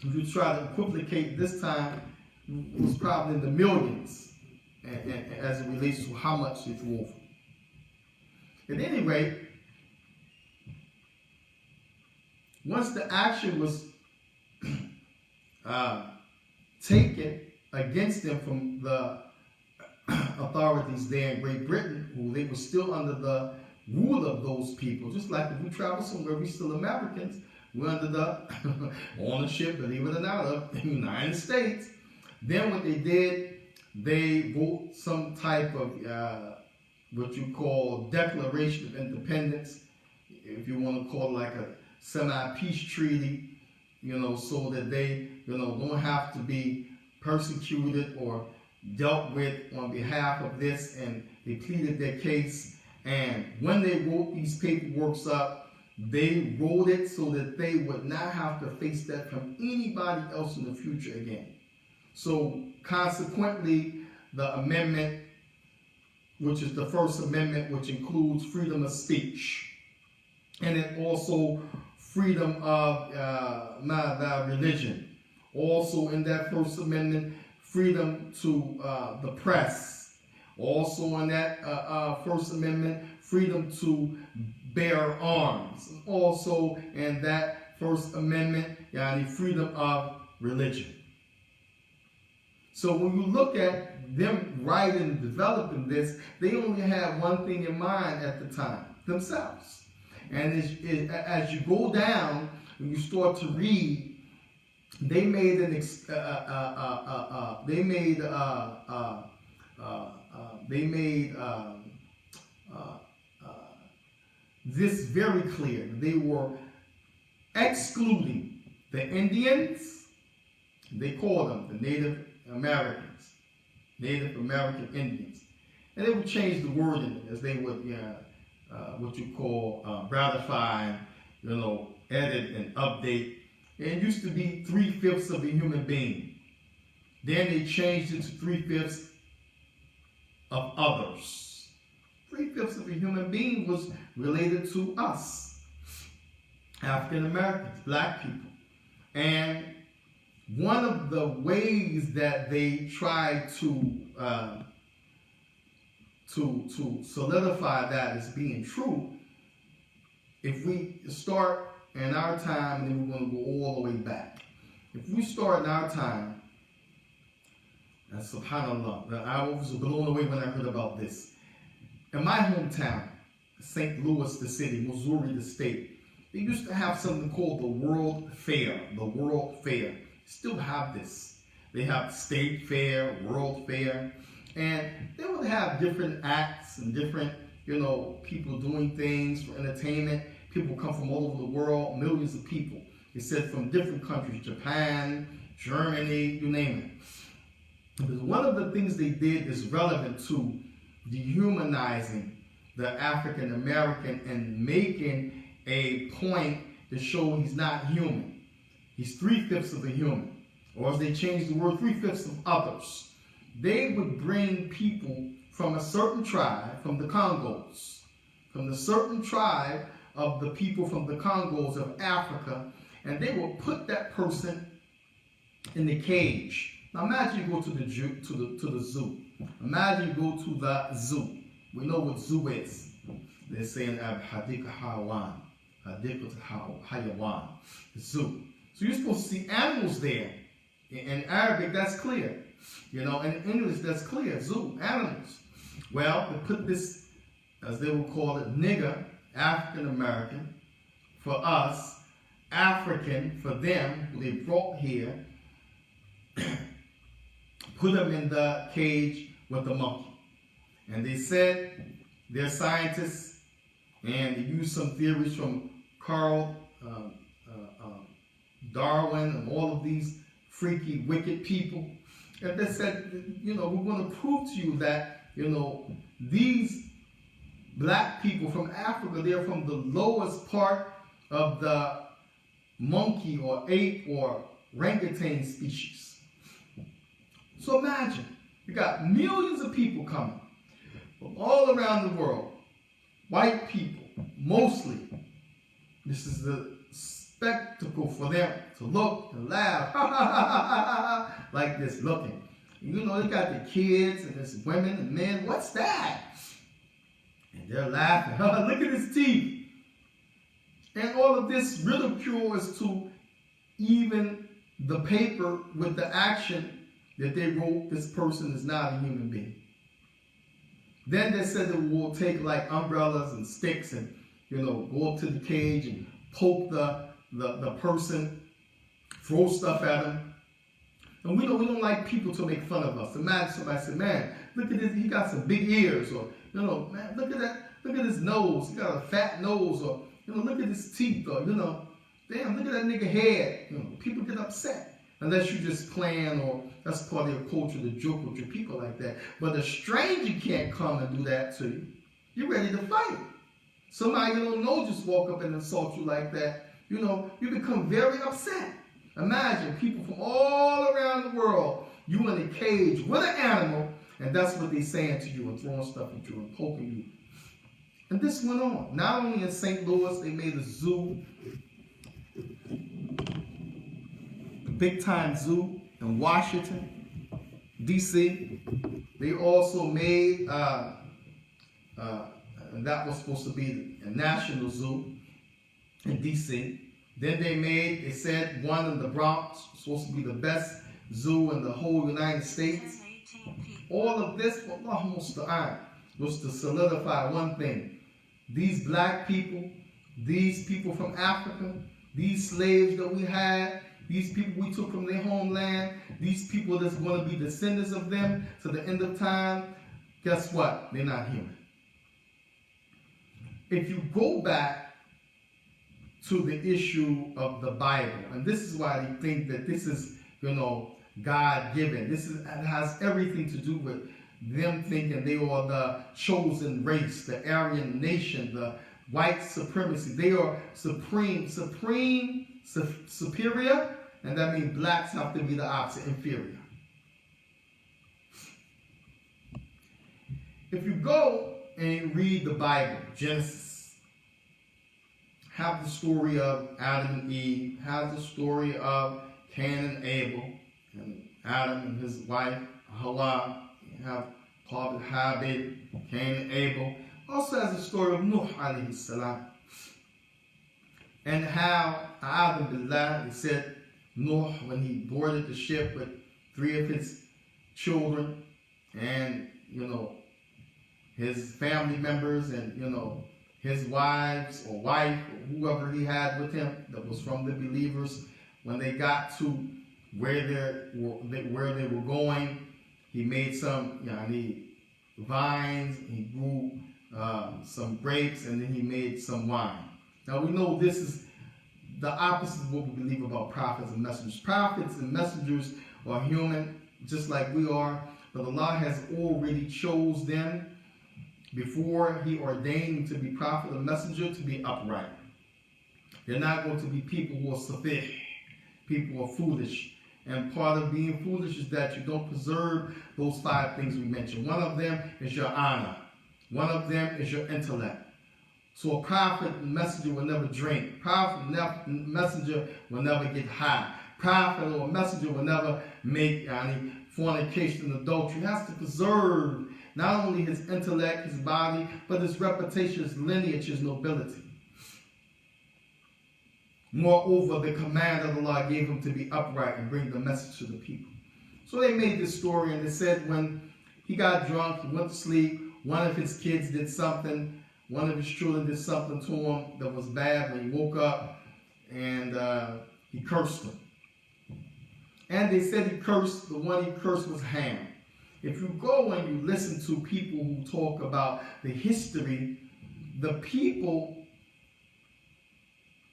Speaker 2: if you try to equivocate this time, was probably in the millions. And as it relates to how much they threw over. At any rate, once the action was taken against them from the authorities there in Great Britain, who they were still under the rule of those people, just like if we travel somewhere, we're still Americans, we're under the ownership, believe it or not, of the United States. Then what they did, they wrote some type of what you call Declaration of Independence, if you want to call it like a semi-peace treaty, so that they, don't have to be persecuted or dealt with on behalf of this, and they pleaded their case. And when they wrote these paperworks up, they wrote it so that they would not have to face that from anybody else in the future again. So consequently, the amendment, which is the First Amendment, which includes freedom of speech, and it also freedom of religion. Also in that First Amendment, freedom to the press. Also in that First Amendment, freedom to bear arms. Also in that First Amendment, freedom of religion. So when you look at them writing and developing this, they only had one thing in mind at the time, themselves. And as you go down and you start to read, they made this very clear. They were excluding the Indians. They called them the Native Americans, Native American Indians. And they would change the wording as they would, what you call ratify, edit and update. It used to be 3/5 of a human being. Then they changed it to 3/5 of others. 3/5 of a human being was related to us, African Americans, black people. And one of the ways that they tried to solidify that as being true, if we start in our time, and then we're going to go all the way back. If we start in our time, and subhanAllah, I was blown away when I heard about this. In my hometown, St. Louis, the city, Missouri, the state, they used to have something called the World Fair. The World Fair. Still have this. They have State Fair, World Fair, and they would have different acts and different, people doing things for entertainment. People come from all over the world, millions of people. They said from different countries, Japan, Germany, you name it. Because one of the things they did is relevant to dehumanizing the African American and making a point to show he's not human. He's 3/5 of a human. Or as they changed the word, 3/5 of others. They would bring people from a certain tribe, from the Congos, from the certain tribe of the people from the Congos of Africa, and they will put that person in the cage. Now imagine you go to the zoo. Imagine you go to the zoo. We know what zoo is. They're saying Hadika Hawan, Hadika Hayawan, zoo. So you're supposed to see animals there. In Arabic, that's clear. In English, that's clear. Zoo, animals. Well, they put this, as they would call it, nigger, African American, for us, African for them, who they brought here, put them in the cage with the monkey. And they said, they're scientists, and they used some theories from Carl Darwin and all of these freaky, wicked people. And they said, we're going to prove to you that, these black people from Africa, they're from the lowest part of the monkey or ape or orangutan species. So imagine, you got millions of people coming from all around the world, white people, mostly. This is the spectacle for them to look and laugh, like this, looking. They got the kids and there's women and men. What's that? And they're laughing. Look at his teeth. And all of this ridicule is to even the paper with the action that they wrote, this person is not a human being. Then they said that we'll take like umbrellas and sticks and, go up to the cage and poke the person, throw stuff at him. And we don't like people to make fun of us. Imagine somebody said, man, look at this, he got some big ears, or, man, look at that, look at his nose, he got a fat nose, or, look at his teeth, or, damn, look at that nigga head. People get upset. Unless you're just playing, or that's part of your culture to joke with your people like that. But a stranger can't come and do that to you. You're ready to fight. Somebody you don't know just walk up and insult you like that. You become very upset. Imagine people from all around the world, you in a cage with an animal, and that's what they're saying to you and throwing stuff at you and poking you. And this went on. Not only in St. Louis, they made a zoo, a big-time zoo in Washington, D.C. They also made, and that was supposed to be a national zoo in D.C. Then they said one in the Bronx was supposed to be the best zoo in the whole United States. All of this, was to solidify one thing. These black people, these people from Africa, these slaves that we had, these people we took from their homeland, these people that's going to be descendants of them to the end of time, guess what? They're not human. if you go back to the issue of the Bible, and this is why they think that this is, God-given. It has everything to do with them thinking they are the chosen race, the Aryan nation, the white supremacy. They are superior, and that means blacks have to be the opposite, inferior. If you go and read the Bible, Genesis, have the story of Adam and Eve, have the story of Cain and Abel, and Adam and his wife, Hawa, have Qabil, Habil, Cain and Abel. Also has the story of Nuh alayhi salam. And how Adam billah, he said, Nuh, when he boarded the ship with 3 of his children and, his family members and, his wives or wife or whoever he had with him that was from the believers, when they got to where they were going, he made some vines, he grew some grapes, and then he made some wine. Now we know this is the opposite of what we believe about prophets and messengers. Prophets and messengers are human, just like we are, but Allah has already chose them before he ordained to be prophet and messenger to be upright. They're not going to be people who are safih, people who are foolish. And part of being foolish is that you don't preserve those 5 things we mentioned. One of them is your honor. One of them is your intellect. So a prophet and messenger will never drink. Prophet and messenger will never get high. Prophet or messenger will never make any fornication and adultery. He has to preserve not only his intellect, his body, but his reputation, his lineage, his nobility. Moreover, the command of Allah gave him to be upright and bring the message to the people. So they made this story, and they said when he got drunk, he went to sleep, one of his kids did something, one of his children did something to him that was bad. When he woke up, and he cursed them. And they said the one he cursed was Ham. If you go and you listen to people who talk about the history, the people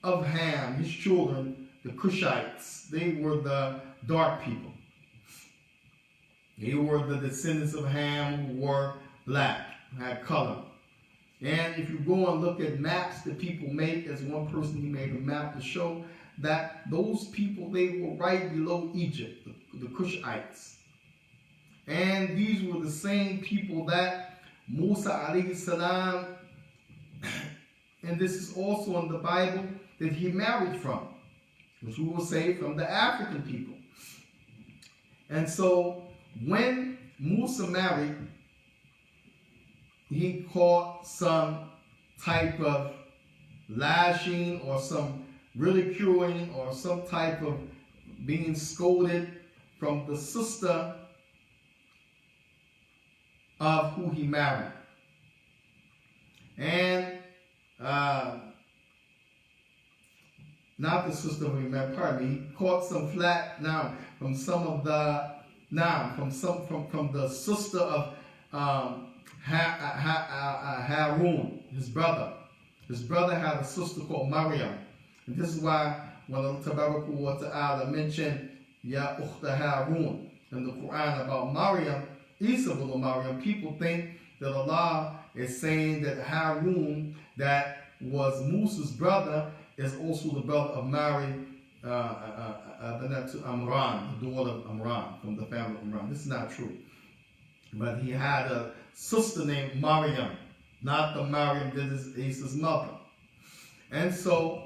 Speaker 2: of Ham, his children, the Cushites, they were the dark people. They were the descendants of Ham who were black, had color. And if you go and look at maps that people make, as one person, he made a map to show that those people, they were right below Egypt, the Cushites. And these were the same people that Musa alayhi salam, and this is also in the Bible, that he married from, which we will say from the African people. And so when Musa married, he caught some type of lashing or some ridiculing or some type of being scolded from the sister of who he married. And not the sister who he married, pardon me, he caught some flack now from some of the from the sister of Harun, his brother. His brother had a sister called Maryam. And this is why when Allah Tabaraka wa Ta'ala mentioned Ya Ukhta Harun in the Quran about Maryam, Isa ibn Maryam, people think that Allah is saying that Harun, that was Musa's brother, is also the brother of Mary, Amran, the daughter of Amran, from the family of Amran. This is not true. But he had a sister named Maryam, not the Maryam that is Isa's mother. And so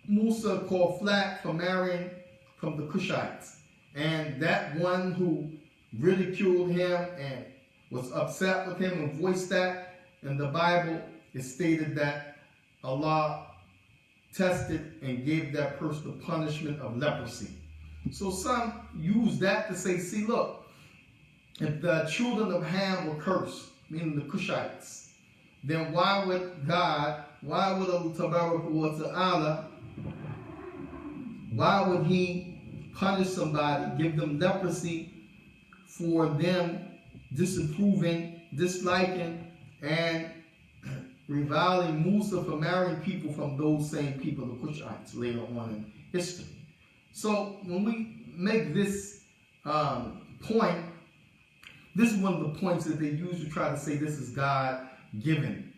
Speaker 2: Musa called flack for marrying from the Cushites. And that one who ridiculed him and was upset with him and voiced that, in the Bible, it stated that Allah tested and gave that person the punishment of leprosy. So some use that to say, see, look, if the children of Ham were cursed, meaning the Cushites, then why would Allah Tabaraka wa Ta'ala, why would he punish somebody, give them leprosy for them disapproving, disliking, and reviling Musa for marrying people from those same people, the Cushites, later on in history. So when we make this point, this is one of the points that they use to try to say this is God given,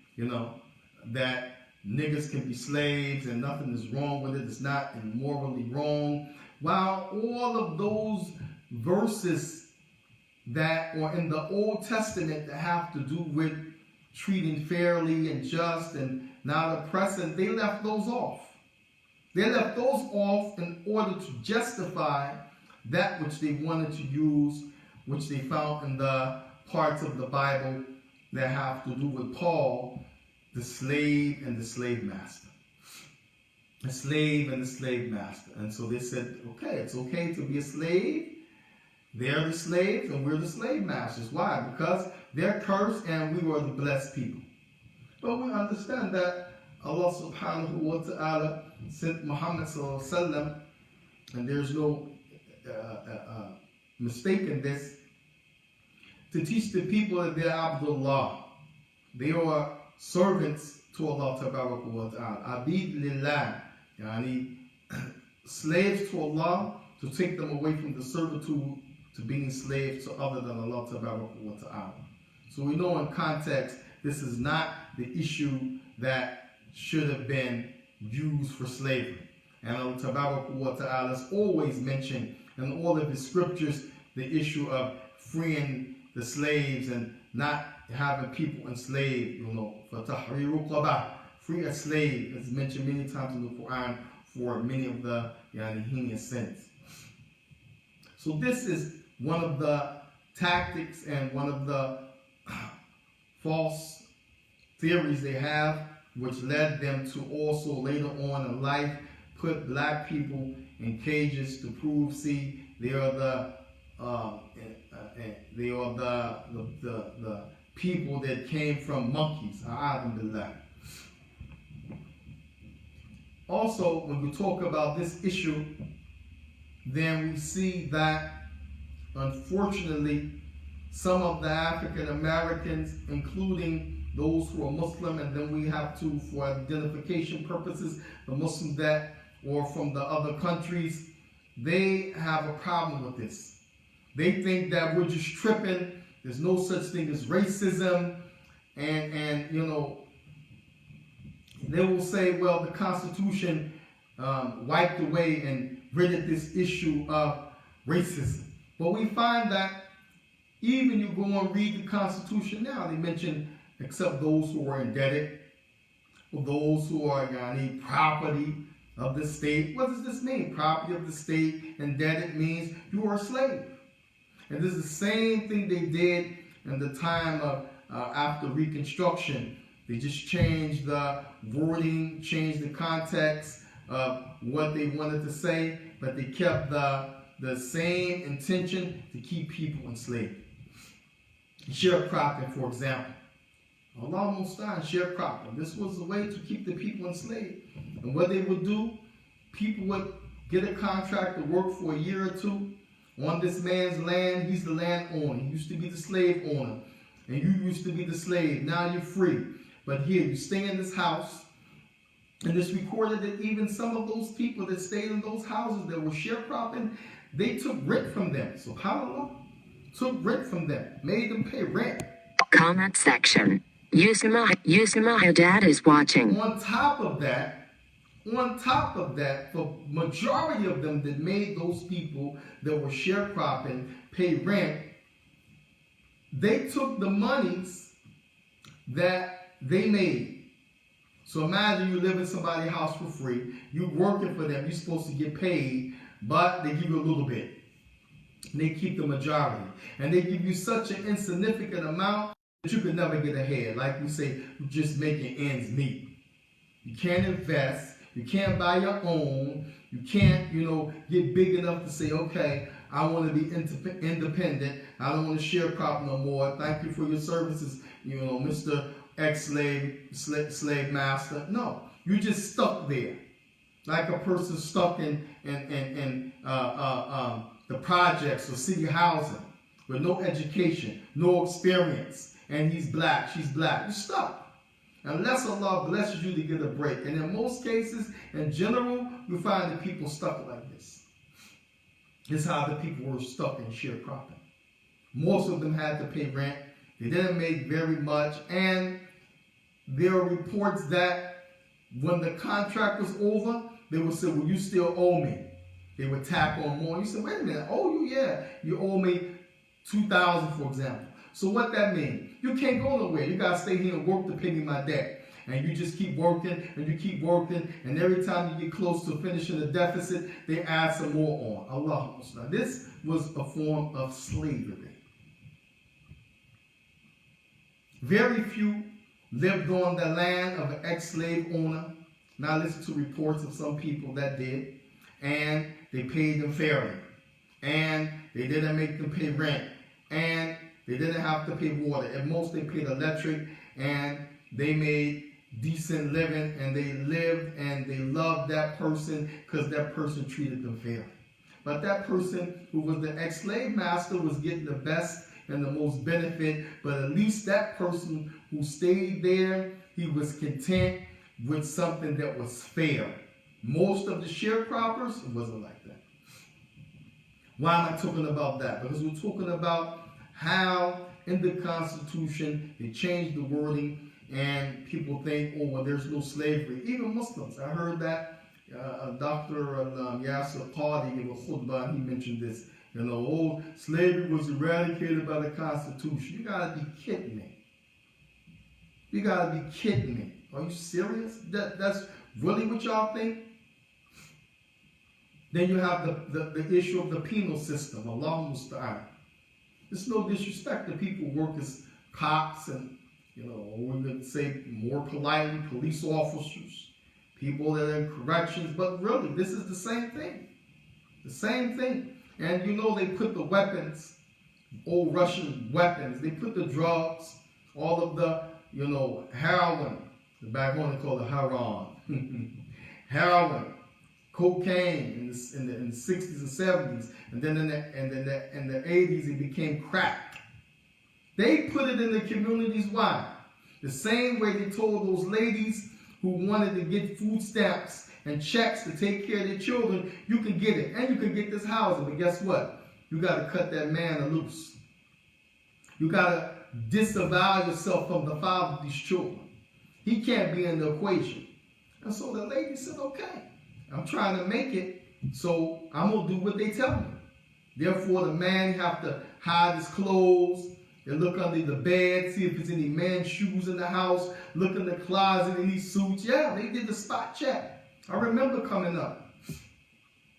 Speaker 2: that niggas can be slaves and nothing is wrong with it. It's not immorally wrong. While all of those verses that are in the Old Testament that have to do with treating fairly and just and not oppressing, they left those off. They left those off in order to justify that which they wanted to use, which they found in the parts of the Bible that have to do with Paul, the slave and the slave master. The slave and the slave master. And so they said, okay, it's okay to be a slave. They're the slaves and we're the slave masters. Why? Because they're cursed and we were the blessed people. But we understand that Allah subhanahu wa ta'ala sent Muhammad sallallahu alaihi wasallam, and there's no mistake in this, to teach the people that they're Abdullah. They are servants to Allah tabaraka wa ta'ala. Abid lillah, yani slaves to Allah, to take them away from the servitude to being slaves to other than Allah tabaraka wa ta'ala. So we know in context, this is not the issue that should have been used for slavery. And Allah tabaraka wa ta'ala has always mentioned in all of his scriptures the issue of freeing the slaves and not having people enslaved, for tahriru qaba, free a slave, is mentioned many times in the Quran for many of the heinous sins. So this is one of the tactics and one of the false theories they have, which led them to also later on in life put black people in cages to prove, see, they are the people that came from monkeys. Also, when we talk about this issue, then we see that unfortunately some of the African Americans, including those who are Muslim, and then we have to, for identification purposes, the Muslims that or from the other countries, they have a problem with this. They think that we're just tripping. There's no such thing as racism. And they will say, well, the Constitution wiped away and ridded this issue of racism. But we find that even you go and read the Constitution now, they mention except those who are indebted, or those who are property of the state. What does this mean? Property of the state, indebted means you are a slave. And this is the same thing they did in the time of after Reconstruction. They just changed the wording, changed the context of what they wanted to say, but they kept the same intention to keep people enslaved. Sharecropping, for example. Allah Mustaan, sharecropping. This was a way to keep the people enslaved. And what they would do, people would get a contract to work for a year or two on this man's land. He's the landowner. He used to be the slave owner. And you used to be the slave. Now you're free. But here, you stay in this house. And it's recorded that even some of those people that stayed in those houses that were sharecropping, they took rent from them. SubhanAllah. Took rent from them. Made them pay rent.
Speaker 1: Comment section. Yusma, dad is watching.
Speaker 2: On top of that, the majority of them that made those people that were sharecropping pay rent, they took the monies that they made. So imagine you live in somebody's house for free, you're working for them, you're supposed to get paid, but they give you a little bit. And they keep the majority. And they give you such an insignificant amount that you could never get ahead. Like we say, you're just making ends meet. You can't invest. You can't buy your own. You can't, get big enough to say, okay, I want to be independent. I don't want to sharecrop no more. Thank you for your services, Mr. Slave master. No, you're just stuck there. Like a person stuck in the projects or city housing with no education, no experience, and he's black, she's black. You're stuck. Unless Allah blesses you to get a break. And in most cases, in general, you find the people stuck like this. This is how the people were stuck in sharecropping. Most of them had to pay rent. They didn't make very much. And there are reports that when the contract was over, they would say, well, you still owe me. They would tack on more. You said, wait a minute, oh, you, yeah, you owe me $2,000, for example. So what that means? You can't go nowhere. You got to stay here and work to pay me my debt. And you just keep working, and you keep working, and every time you get close to finishing the deficit, they add some more on. Allah. Now, this was a form of slavery. Very few lived on the land of an ex-slave owner. Now listen to reports of some people that did. And they paid them fairly. And they didn't make them pay rent. And they didn't have to pay water. At most, they paid electric. And they made decent living. And they lived and they loved that person because that person treated them fairly. But that person who was the ex-slave master was getting the best and the most benefit. But at least that person who stayed there, he was content with something that was fair. Most of the sharecroppers, it wasn't like that. Why am I talking about that? Because we're talking about how in the Constitution they changed the wording and people think, oh, well, there's no slavery. Even Muslims. I heard that Dr. Yasser Qadi gave a khutbah and he mentioned this. You know, oh, slavery was eradicated by the Constitution. You gotta be kidding me. You gotta be kidding me. Are you serious? That's really what y'all think? Then you have the issue of the penal system. Allah musta'an. It's no disrespect to people who work as cops and, you know, we could say more politely, police officers, people that are in corrections. But really, this is the same thing. The same thing. And you know they put the weapons, old Russian weapons, they put the drugs, all of the, you know, heroin. Back home they call it heroin. Heroin, cocaine in the 60s and 70s, and then in the 80s it became crack. They put it in the communities. Why? The same way they told those ladies who wanted to get food stamps and checks to take care of their children, you can get it, and you can get this housing. But guess what? You got to cut that man loose. You got to disavow yourself from the father of these children. He can't be in the equation. And so the lady said, okay, I'm trying to make it, so I'm going to do what they tell me. Therefore, the man have to hide his clothes and look under the bed, see if there's any man's shoes in the house, look in the closet, any suits. Yeah, they did the spot check. I remember coming up.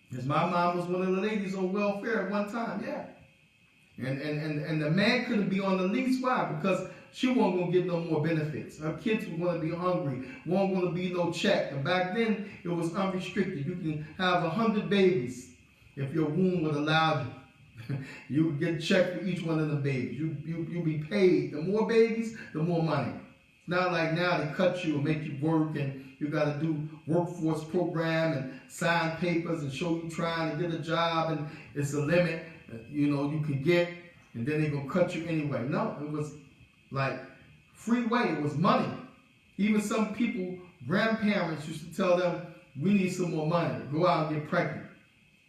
Speaker 2: Because my mom was one of the ladies on welfare at one time, yeah. And the man couldn't be on the lease. Why? Because she wasn't going to get no more benefits. Her kids were going to be hungry. Wasn't going to be no check. And back then, it was unrestricted. You can have 100 babies if your womb would allow you. You would get a check for each one of the babies. You'd be paid. The more babies, the more money. It's not like now they cut you and make you work and you got to do workforce program and sign papers and show you trying to get a job and it's a limit, you know, you can get, and then they're going to cut you anyway. No, it was like free way. It was money. Even some people, grandparents used to tell them, we need some more money. Go out and get pregnant.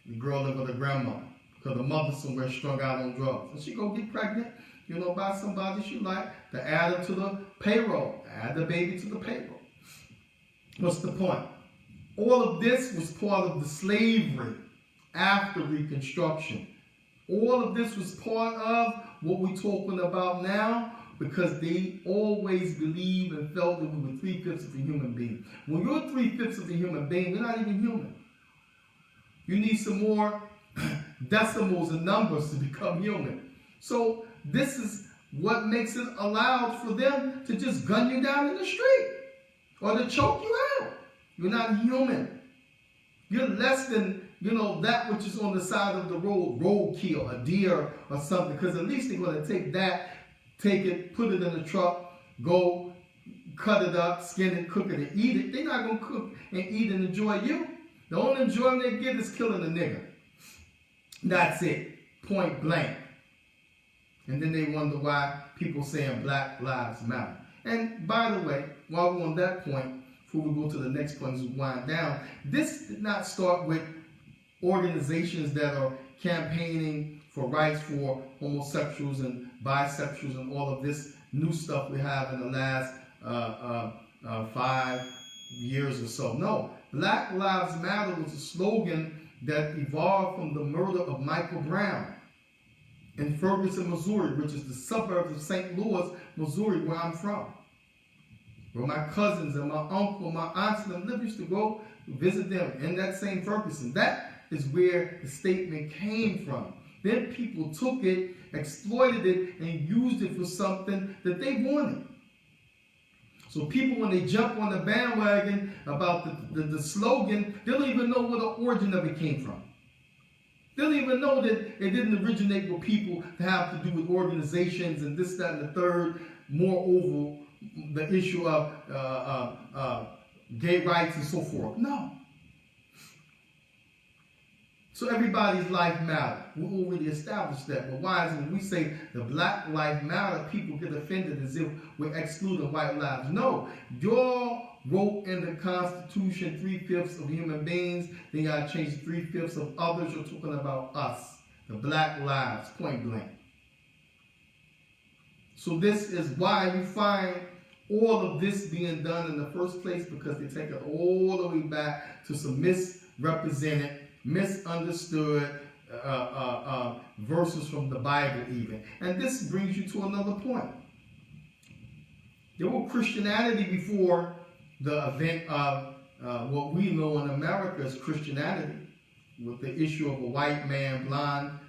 Speaker 2: The girl lived with her grandmother because the mother somewhere strung out on drugs. And she go get pregnant, you know, by somebody she like to add her to the payroll. Add the baby to the payroll. What's the point? All of this was part of the slavery after Reconstruction. All of this was part of what we're talking about now because they always believed and felt that we were 3/5 of a human being. When you're 3/5 of a human being, you're not even human. You need some more decimals and numbers to become human. So this is what makes it allowed for them to just gun you down in the street or to choke you out. You're not human. You're less than, you know, that which is on the side of the road, roadkill, a deer or something, because at least they're going to take that, take it, put it in the truck, go cut it up, skin it, cook it, and eat it. They're not going to cook and eat and enjoy you. The only enjoyment they get is killing a nigger. That's it. Point blank. And then they wonder why people saying Black Lives Matter. And by the way,
Speaker 3: while we're on that point, before we go to the next point as we wind down, this did not start with organizations that are campaigning for rights for homosexuals and bisexuals and all of this new stuff we have in the last 5 years or so. No, Black Lives Matter was a slogan that evolved from the murder of Michael Brown in Ferguson, Missouri, which is the suburbs of St. Louis, Missouri, where I'm from, where my cousins and my uncle, my aunts and them used to go visit them in that same Ferguson. That is where the statement came from. Then people took it, exploited it, and used it for something that they wanted. So people, when they jump on the bandwagon about the slogan, they don't even know where the origin of it came from. They don't even know that it didn't originate with people that have to do with organizations and this, that, and the third. Moreover, the issue of gay rights and so forth. No. So everybody's life matters. We already established that. But why is it when we say the Black Lives Matter, people get offended as if we're excluding white lives? No. Y'all wrote in the Constitution 3/5 of human beings. Then y'all changed 3/5 of others. You're talking about us, the Black lives, point blank. So this is why you find all of this being done in the first place, because they take it all the way back to some misrepresented, misunderstood verses from the Bible even. And this brings you to another point. There was Christianity before the event of what we know in America as Christianity, with the issue of a white man, blonde,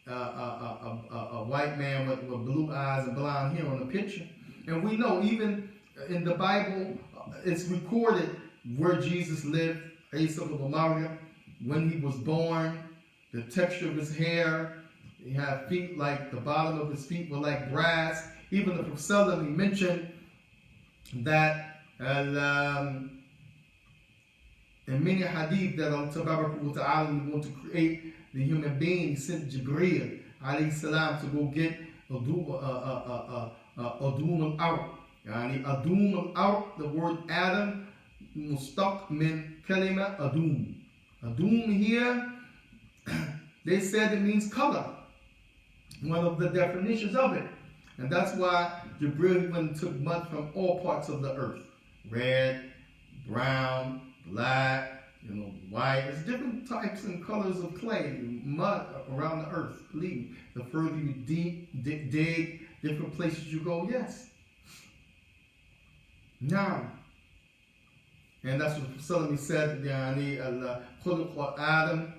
Speaker 3: a white man with blue eyes and blonde hair on the picture. And we know even in the Bible, it's recorded where Jesus lived, Isa of Maria, when he was born, the texture of his hair. He had feet like the bottom of his feet were like brass. Even the Prophet he mentioned that in many hadith that Allah Ta'ala was going to create the human being. He sent Jibreel alayhi salam to go get Adum al-Ard. Yani Adum al-Ard, the word Adam, mustaq min kalima Adum. Adum here, they said it means color. One of the definitions of it. And that's why Jibreel went and took mud from all parts of the earth. Red, brown, black, white. There's different types and colors of clay, mud around the earth. Believe me, the further you dig, different places you go, yes. Now, and that's what Solomon said, خُلِقَ Adam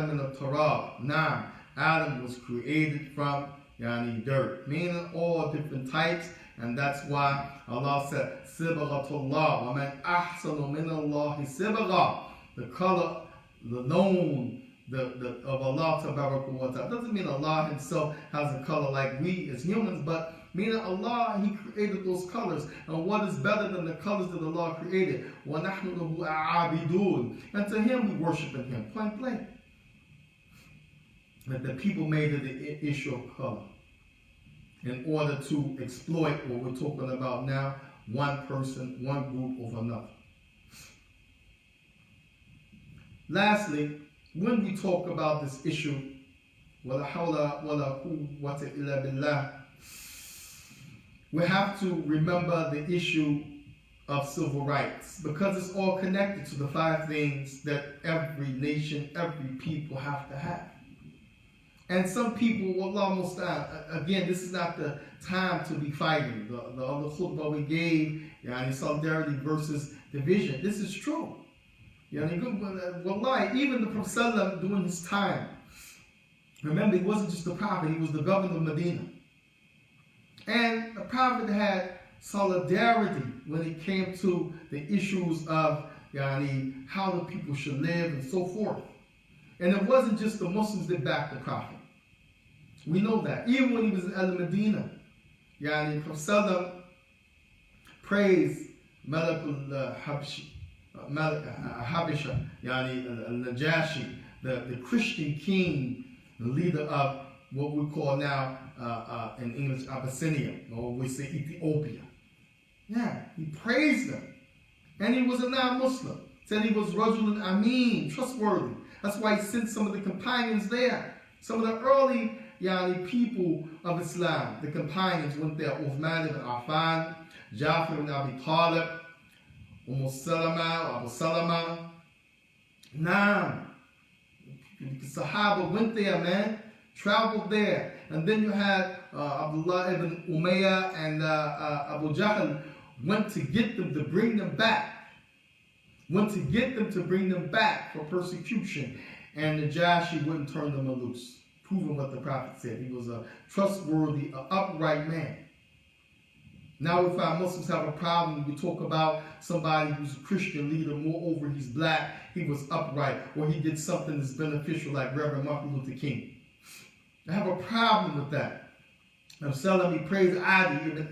Speaker 3: in the Torah. Now, Adam was created from dirt, meaning all different types. And that's why Allah said, Sibghatullah, wa man ahsanu min Allahi sibgha. The color, the loan of Allah wa ta'ala. Doesn't mean Allah himself has a color like we as humans, but meaning Allah, he created those colors. And what is better than the colors that Allah created? وَنَحْنُ لَهُ أَعَابِدُونَ. And to him we worship in him. Point blank. That the people made it the issue of color in order to exploit what we're talking about now, one person, one group over another. Lastly, when we talk about this issue, وَلَا حَوْلَ وَلَا قُوَّةَ إِلَّا بِاللَّهِ, we have to remember the issue of civil rights, because it's all connected to the 5 things that every nation, every people have to have. And some people, almost again, this is not the time to be fighting. The other khutbah we gave, solidarity versus division. This is true. Wallahi, even the Prophet during his time, remember, he wasn't just the Prophet, he was the governor of Medina. And the Prophet had solidarity when it came to the issues of how the people should live and so forth. And it wasn't just the Muslims that backed the Prophet. We know that. Even when he was in Al-Medina, the Prophet praised Malik al-Habisha, al-Najashi, the Christian king, the leader of what we call now in English Abyssinia, or we say Ethiopia. Yeah, he praised them. And he was a non-Muslim. Said he was Rajulun Ameen, trustworthy. That's why he sent some of the companions there. Some of the early people of Islam, the companions went there. Uthman ibn Affan, Jafar ibn Abi Talib, Abu Salama. Naam. The Sahaba went there, man. Traveled there. And then you had Abdullah ibn Umayyah and Abu Jahl went to get them, to bring them back. Went to get them, to bring them back for persecution. And Najashi wouldn't turn them loose. Proving what the Prophet said. He was a trustworthy, upright man. Now if our Muslims have a problem, we talk about somebody who's a Christian leader, moreover he's black, he was upright, or he did something that's beneficial like Reverend Martin Luther King. I have a problem with that. I'm telling me praise Adi ibn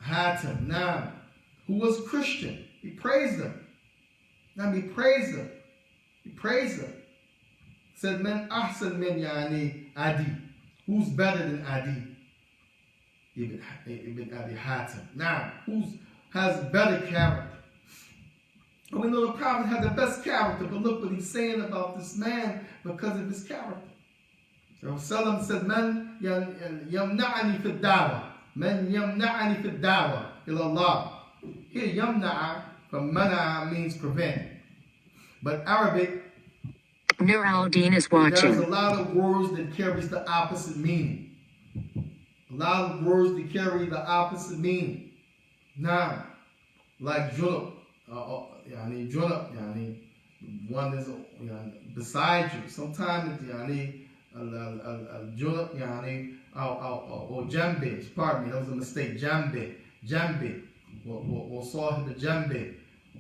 Speaker 3: Hatim, now, who was Christian. He praised them. Now he praised them. He praised them. Said, "Man ahsan min yani Adi." Who's better than Adi? Ibn Abi Hatim. Now, who has better character? And we know the Prophet had the best character, but look what he's saying about this man because of his character. So Rasulullah said, "Man yamna'ani fi da'wa." Man yamna'ani fi da'wa ila Allah. Here, yamna'a from mana means prevent. But Arabic,
Speaker 1: Nur al-Din is
Speaker 3: there's
Speaker 1: watching.
Speaker 3: a lot of words that carries the opposite meaning. A lot of words that carry the opposite meaning. Now, like junub, junub, one is beside you. Sometimes junub, or jambi, pardon me, that was a mistake. Jambi, or sahib jambi,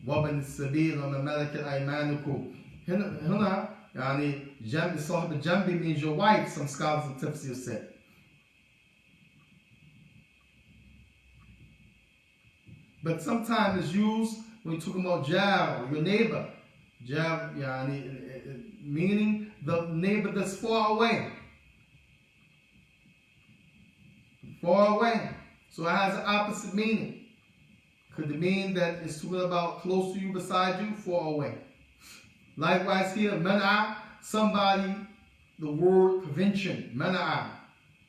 Speaker 3: wabn sabil wa malakat aymanukum. Huna, jambi, sahib jambi means your wife. Some scholars of tafsir said. But sometimes it's used when you're talking about jar, or your neighbor. Jar, meaning the neighbor that's far away. Far away. So it has an opposite meaning. Could it mean that it's talking about close to you, beside you, far away? Likewise here, man'a, somebody, the word prevention, man'a.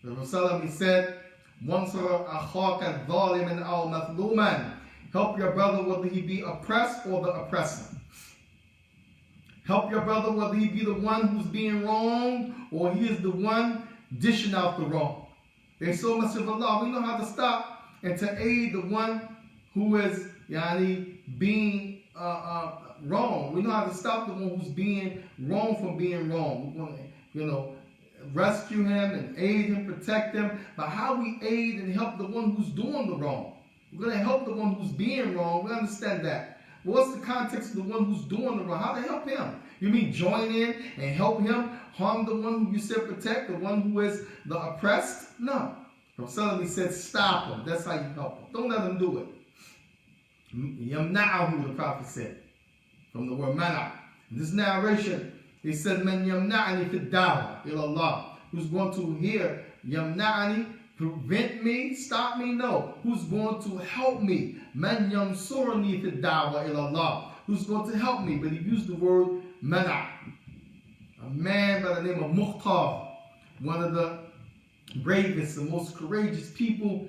Speaker 3: The Rasulullah said, "Wansur akhaka dhaliman aw mathluman." Help your brother whether he be oppressed or the oppressor. Help your brother whether he be the one who's being wronged or he is the one dishing out the wrong. There's so much of Allah. We know how to stop and to aid the one who is being wrong. We know how to stop the one who's being wrong from being wrong. We want to, rescue him and aid him, protect him. But how we aid and help the one who's doing the wrong? We're going to help the one who's being wrong. We understand that. But what's the context of the one who's doing the wrong? How to help him? You mean join in and help him harm the one who you said protect, the one who is the oppressed? No. Rasulullah said stop him. That's how you help him. Don't let him do it. Yamna'ahu, the Prophet said, from the word mana. In this narration, he said, "Man yamna'ani fi da'wa ila Allah." Who's going to hear yamna'ani, prevent me, stop me? No. Who's going to help me? Man yansurni fi da'wa ila Allah. Who's going to help me? But he used the word mana. A man by the name of Mukhtar, one of the bravest and most courageous people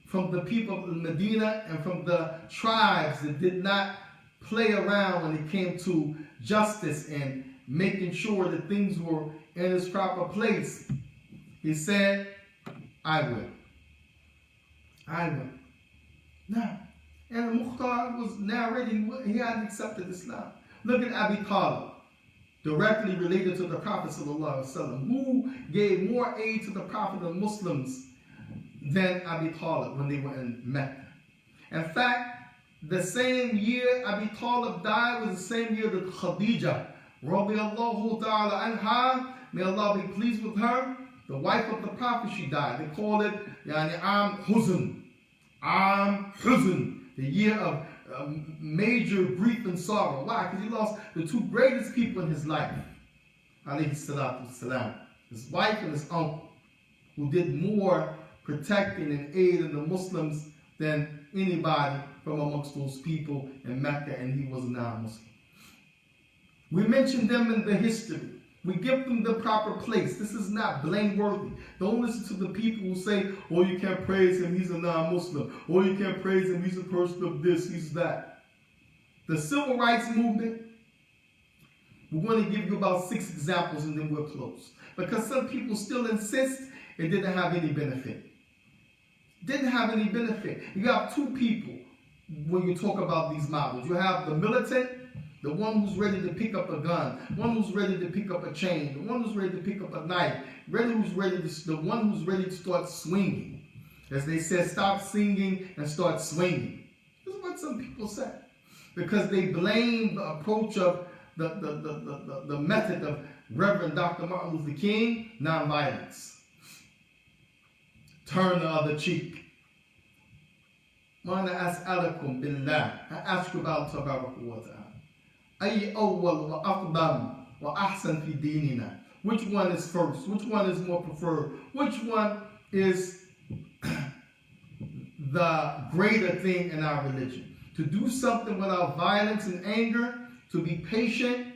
Speaker 3: from the people of Medina and from the tribes that did not play around when it came to justice and making sure that things were in its proper place. He said, "I will. I will." Now, and Mukhtar was narrating, he hadn't accepted Islam. Look at Abi Talib, directly related to the Prophet ﷺ, who gave more aid to the Prophet and Muslims than Abi Talib when they were in Mecca. In fact, the same year Abi Talib died was the same year that Khadija, radiyallahu ta'ala anha, may Allah be pleased with her, the wife of the Prophet, she died. They call it Am Huzn, the year of major grief and sorrow. Why? Because he lost the two greatest people in his life. Alayhi salatu wasalam. His wife and his uncle, who did more protecting and aiding the Muslims than anybody from amongst those people in Mecca, and he was a non-Muslim. We mention them in the history. We give them the proper place. This is not blameworthy. Don't listen to the people who say, oh, you can't praise him, he's a non-Muslim. Oh, you can't praise him, he's a person of this, he's that. The civil rights movement, we're going to give you about 6 examples and then we'll close. Because some people still insist it didn't have any benefit. Didn't have any benefit. You have two people when you talk about these models. You have the militant, the one who's ready to pick up a gun, one who's ready to pick up a chain, the one who's ready to pick up a knife, the one who's ready to start swinging. As they said, stop singing and start swinging. This is what some people say. Because they blame the approach of the method of Reverend Dr. Martin Luther King, nonviolence. Turn the other cheek. Mana as'alakum billah. I ask you about Tabaraka wa ta'ala. Ay awwal wa aqdam wa ahsan fi dinina. Which one is first? Which one is more preferred? Which one is the greater thing in our religion? To do something without violence and anger, to be patient,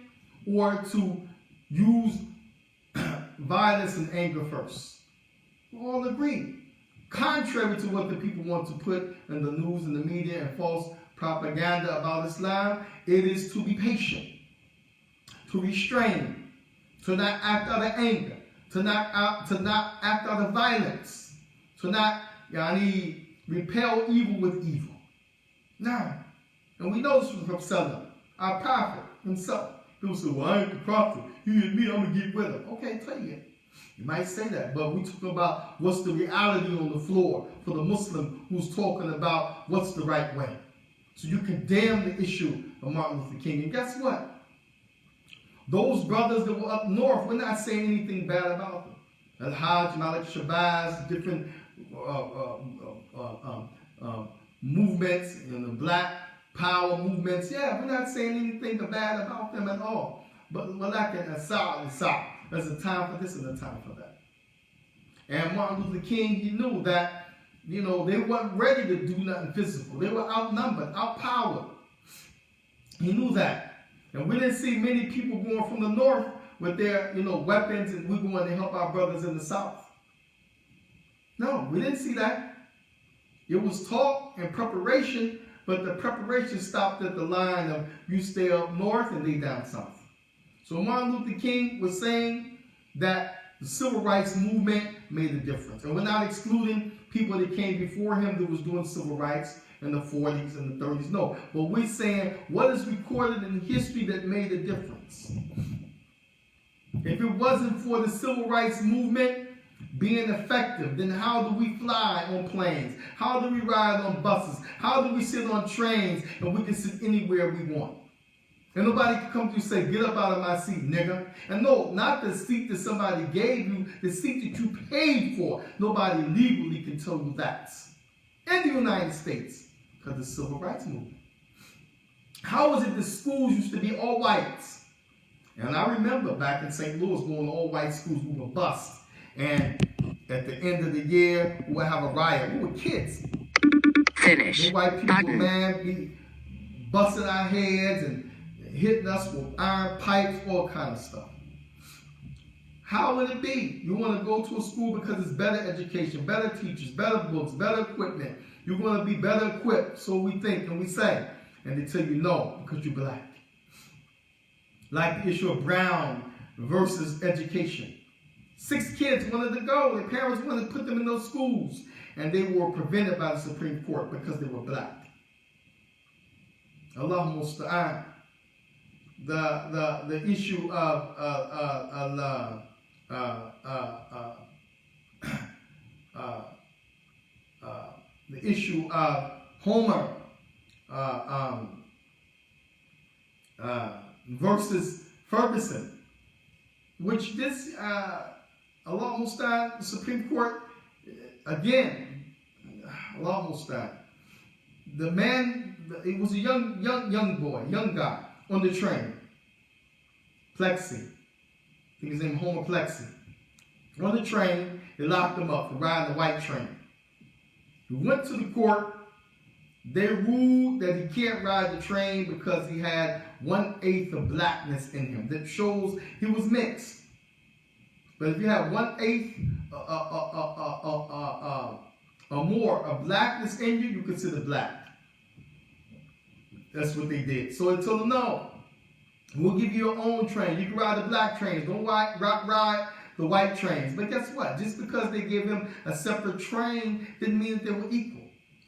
Speaker 3: or to use violence and anger first? We all agree. Contrary to what the people want to put in the news and the media and false propaganda about Islam, it is to be patient, to restrain, to not act out of anger, to not act out of violence, to not repel evil with evil. Now, and we know this from Prophet, our prophet himself. People say, well, I ain't the prophet. You and me, I'm going to get with him. Okay, tell you. You might say that, but we're talking about what's the reality on the floor for the Muslim who's talking about what's the right way. So you condemn the issue of Martin Luther King. And guess what? Those brothers that were up north, we're not saying anything bad about them. Al-Hajj, Malik Shabazz, different movements, the black power movements. Yeah, we're not saying anything bad about them at all. But there's a time for this and a time for that. And Martin Luther King, he knew that, they weren't ready to do nothing physical. They were outnumbered, outpowered. He knew that. And we didn't see many people going from the north with their, weapons, and we're going to help our brothers in the south. No, we didn't see that. It was talk and preparation, but the preparation stopped at the line of you stay up north and they down south. So Martin Luther King was saying that the civil rights movement made a difference. And we're not excluding people that came before him that was doing civil rights in the 40s and the 30s. No, but we're saying what is recorded in history that made a difference. If it wasn't for the civil rights movement being effective, then how do we fly on planes? How do we ride on buses? How do we sit on trains and we can sit anywhere we want? And nobody can come to you and say, get up out of my seat, nigga. And no, not the seat that somebody gave you, the seat that you paid for. Nobody legally can tell you that. In the United States, because of the civil rights movement. How was it the schools used to be all whites? And I remember back in St. Louis going to all white schools, we were bused. And at the end of the year, we would have a riot. We were kids.
Speaker 1: Finish.
Speaker 3: The white people, man, we busted our heads and hitting us with iron pipes, all kind of stuff. How would it be? You want to go to a school because it's better education, better teachers, better books, better equipment. You're going to be better equipped, so we think and we say. And they tell you no, because you're black. Like the issue of Brown versus education. 6 kids wanted to go. Their parents wanted to put them in those schools. And they were prevented by the Supreme Court because they were black. Allahu musta'an. The issue of the issue of Homer versus Ferguson, which this Allah Musta'an, the Supreme Court, again, Allah Musta'an, the man it was a young boy, young guy on the train. Plexi. I think his name Homer Plexi. On the train, they locked him up for riding the white train. He went to the court. They ruled that he can't ride the train because he had 1/8 of blackness in him. That shows he was mixed. But if you have 1/8 or more of blackness in you, you consider black. That's what they did. So they told him, no, we'll give you your own train. You can ride the black trains. Don't ride the white trains. But guess what? Just because they gave him a separate train didn't mean that they were equal.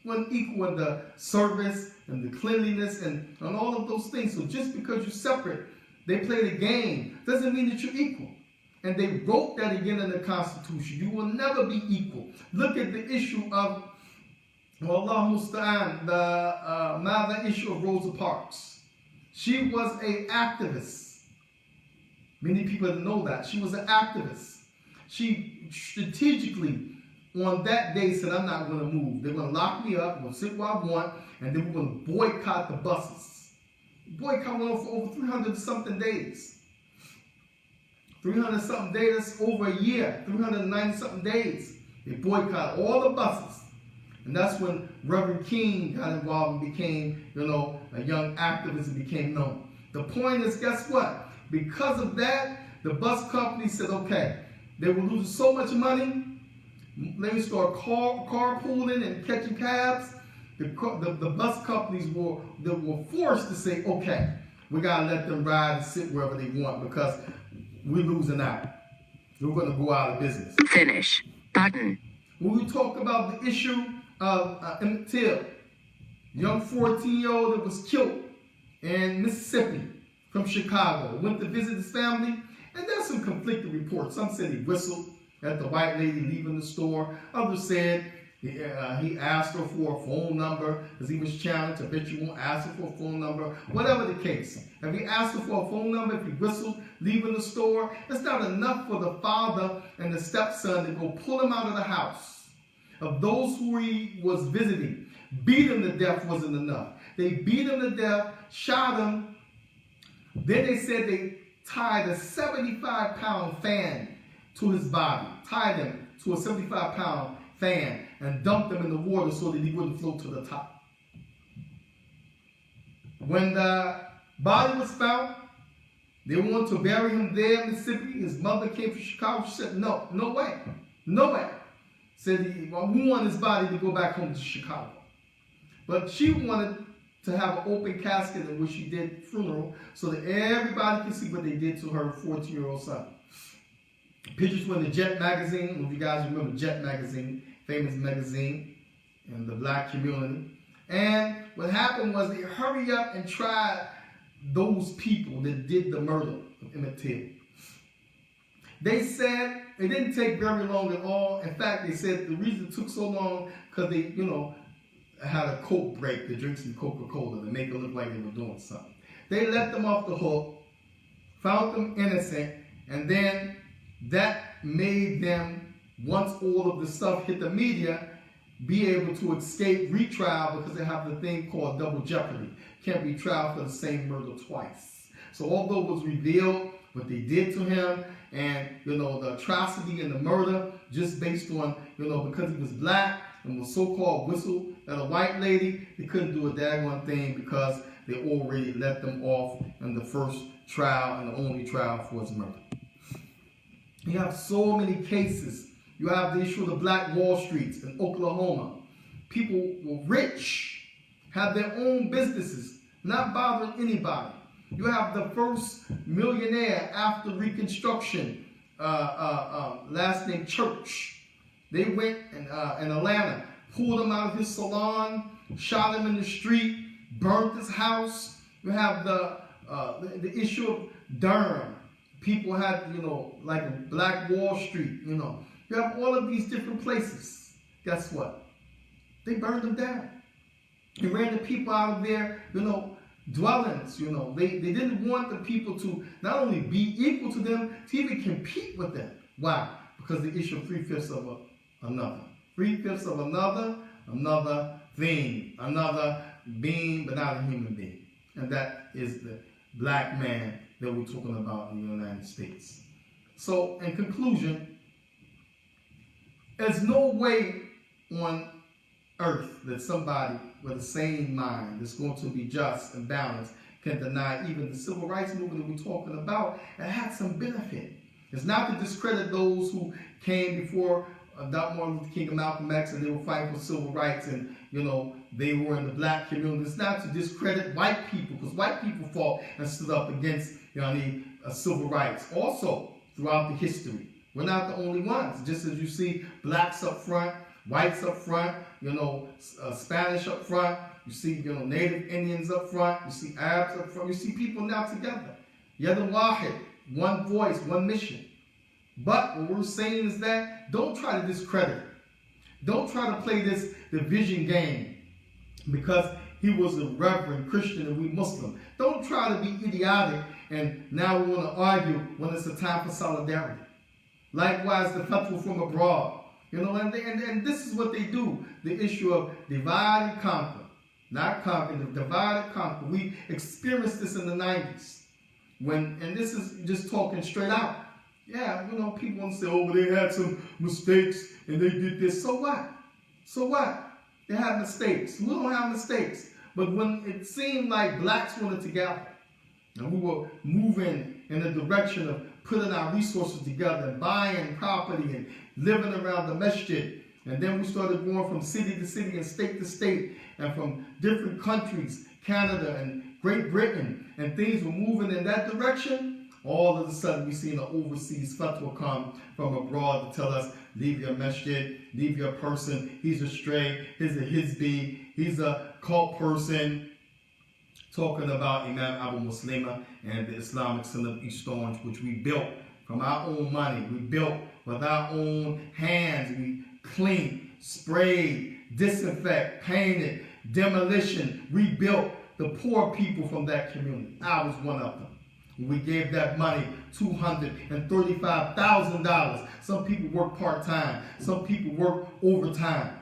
Speaker 3: Wasn't equal in the service and the cleanliness and all of those things. So just because you're separate, they played a game, doesn't mean that you're equal. And they wrote that again in the Constitution. You will never be equal. Look at the issue of, Allah Musta'an, the issue of Rosa Parks. She was an activist. Many people didn't know that. She was an activist. She strategically, on that day, said, I'm not going to move. They're going to lock me up, I'm going to sit where I want, and then we're going to boycott the buses. The boycott went on for over 300-something days. 300-something days, that's over a year. 390-something days. They boycotted all the buses. And that's when Reverend King got involved and became, a young activist and became known. The point is, guess what? Because of that, the bus company said, okay, they were losing so much money. They start carpooling and catching cabs. The bus companies were forced to say, okay, we got to let them ride and sit wherever they want because we're losing out. We're going to go out of business.
Speaker 1: Finish. Button.
Speaker 3: When we talk about the issue of Emmett Till, young 14-year-old that was killed in Mississippi from Chicago, went to visit his family, and there's some conflicting reports. Some said he whistled at the white lady leaving the store. Others said he asked her for a phone number because he was challenged. I bet you won't ask her for a phone number. Whatever the case. If he asked her for a phone number, if he whistled leaving the store, it's not enough for the father and the stepson to go pull him out of the house. Of those who he was visiting, beat him to death wasn't enough. They beat him to death, shot him. Then they said they tied a 75-pound fan to his body, tied him to a 75-pound fan and dumped him in the water so that he wouldn't float to the top. When the body was found, they wanted to bury him there in Mississippi. His mother came from Chicago. She said, no way, no way. Said we want his body to go back home to Chicago. But she wanted to have an open casket in which she did funeral so that everybody can see what they did to her 14-year-old son. Pictures were in the Jet magazine. If you guys remember Jet magazine, famous magazine in the black community. And what happened was they hurried up and tried those people that did the murder of Emmett Till. They said it didn't take very long at all. In fact, they said the reason it took so long because they, had a Coke break to drink some Coca-Cola to make it look like they were doing something. They let them off the hook, found them innocent, and then that made them, once all of the stuff hit the media, be able to escape retrial because they have the thing called double jeopardy. Can't be tried for the same murder twice. So although it was revealed what they did to him and, the atrocity and the murder just based on, because he was black and was so-called whistled at a white lady, they couldn't do a daggone thing because they already let them off in the first trial and the only trial for his murder. You have so many cases. You have the issue of the Black Wall Streets in Oklahoma. People were rich, had their own businesses, not bothering anybody. You have the first millionaire after Reconstruction, last name Church. They went in Atlanta, pulled him out of his salon, shot him in the street, burnt his house. You have the issue of Durham. People had, like Black Wall Street, You have all of these different places. Guess what? They burned them down. They ran the people out of their, dwellings, They didn't want the people to not only be equal to them, to even compete with them. Why? Because the issue of 3/5 of another. 3/5 of another thing, another being, but not a human being. And that is the black man that we're talking about in the United States. So, in conclusion, there's no way on earth that somebody with a sane mind that's going to be just and balanced can deny even the civil rights movement that we're talking about and had some benefit. It's not to discredit those who came before Dr. Martin Luther King and Malcolm X, and they were fighting for civil rights, and they were in the black community. It's not to discredit white people, because white people fought and stood up against civil rights also throughout the history. We're not the only ones. Just as you see blacks up front, whites up front, Spanish up front, you see Native Indians up front, you see Arabs up front, you see people now together. Yad Wahid, one voice, one mission. But what we're saying is that don't try to discredit. Don't try to play this division game because he was a reverend Christian and we Muslim. Don't try to be idiotic and now we want to argue when it's a time for solidarity. Likewise, the fatwa from abroad. And this is what they do. The issue of divide and conquer. Not conquer, divide and conquer. We experienced this in the 90s. And this is just talking straight out. Yeah, people want to say, oh, they had some mistakes and they did this. So what? So what? They had mistakes. We don't have mistakes. But when it seemed like blacks wanted to gather, and we were moving in the direction of putting our resources together and buying property and living around the masjid, and then we started going from city to city and state to state and from different countries, Canada and Great Britain, and things were moving in that direction. All of a sudden, we seen an overseas fatwa come from abroad to tell us, leave your masjid, leave your person, he's a stray, he's a hizbi, he's a cult person. Talking about Imam Abu Muslima and the Islamic Center of East Orange, which we built from our own money. We built with our own hands. We cleaned, sprayed, disinfect, painted, demolition, rebuilt the poor people from that community. I was one of them. We gave that money, $235,000. Some people work part-time. Some people work overtime.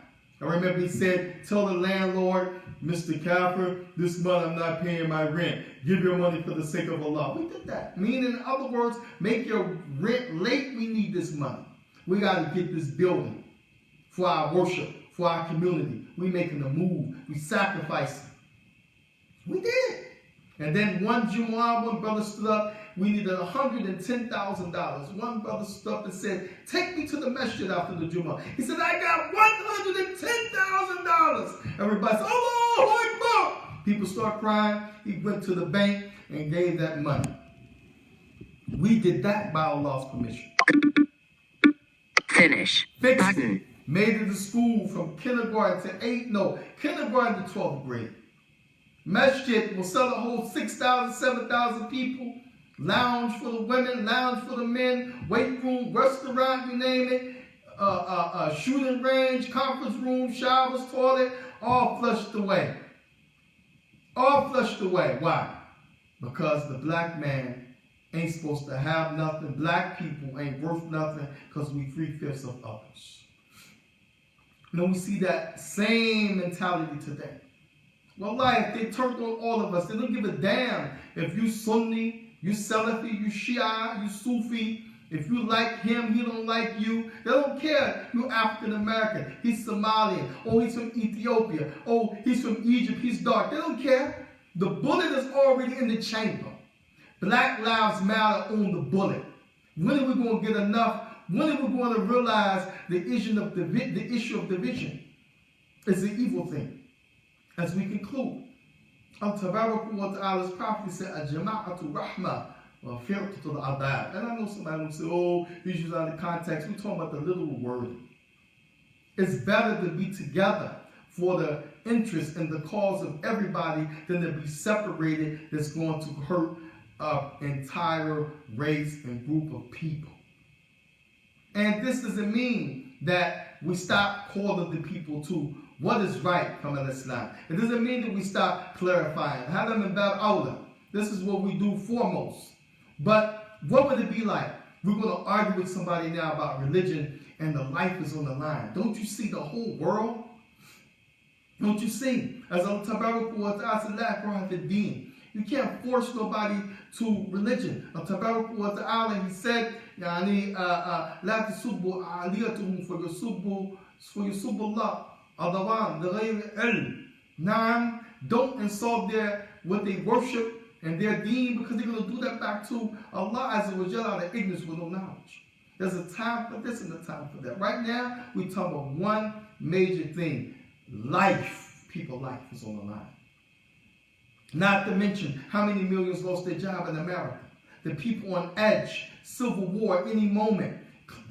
Speaker 3: I remember he said, tell the landlord, Mr. Kafir, this month I'm not paying my rent. Give your money for the sake of Allah. We did that. Meaning, in other words, make your rent late. We need this money. We got to get this building for our worship, for our community. We making a move. We sacrificing. We did. And then one Jumu'ah, one brother stood up. We needed $110,000. One brother stood up and said, take me to the masjid after the Jumu'ah. He said, I got $110,000. Everybody said, Allahu Akbar. People start crying. He went to the bank and gave that money. We did that by Allah's permission.
Speaker 1: Finish.
Speaker 3: Fixed
Speaker 1: Button.
Speaker 3: it. Made it to school from kindergarten to kindergarten to 12th grade. Masjid will sell a whole 6,000, 7,000 people. Lounge for the women, lounge for the men, weight room, restaurant, you name it. Shooting range, conference room, showers, toilet, all flushed away. All flushed away. Why? Because the black man ain't supposed to have nothing. Black people ain't worth nothing because we 3/5 of others. We see that same mentality today. Wallahi, if they turned on all of us, they don't give a damn if you Sunni, you Salafi, you Shia, you Sufi. If you like him, he don't like you. They don't care. You African American, he's Somalian. Oh, he's from Ethiopia. Oh, he's from Egypt, he's dark. They don't care. The bullet is already in the chamber. Black Lives Matter on the bullet. When are we going to get enough? When are we going to realize the issue of division is an evil thing? As we conclude, Al-Tabarak wa Ta'ala's prophet said, Al-Jama'atu Rahma wa Firqatu Al-Adab. And I know somebody will say, oh, these use out of context. We're talking about the literal word. It's better to be together for the interest and the cause of everybody than to be separated that's going to hurt an entire race and group of people. And this doesn't mean that we stop calling the people to what is right from Islam. It doesn't mean that we stop clarifying. Hadam and Bab Awla. This is what we do foremost. But what would it be like? We're going to argue with somebody now about religion and the life is on the line. Don't you see the whole world? Don't you see? As Allah Tabaraka wa Ta'ala said, La ikraha fid din. You can't force nobody to religion. Allah Tabaraka wa Ta'ala, He said, يعني لا تسبوا عاليتهم فيسبوا الله عدوان لغير علم. Now, don't insult what they worship and their deen, because they're going to do that back to Allah Azza wa Jalla out of ignorance with no knowledge. There's a time for this and a time for that. Right now, we talk about one major thing. Life. People's life is on the line. Not to mention how many millions lost their job in America. The people on edge. Civil war any moment.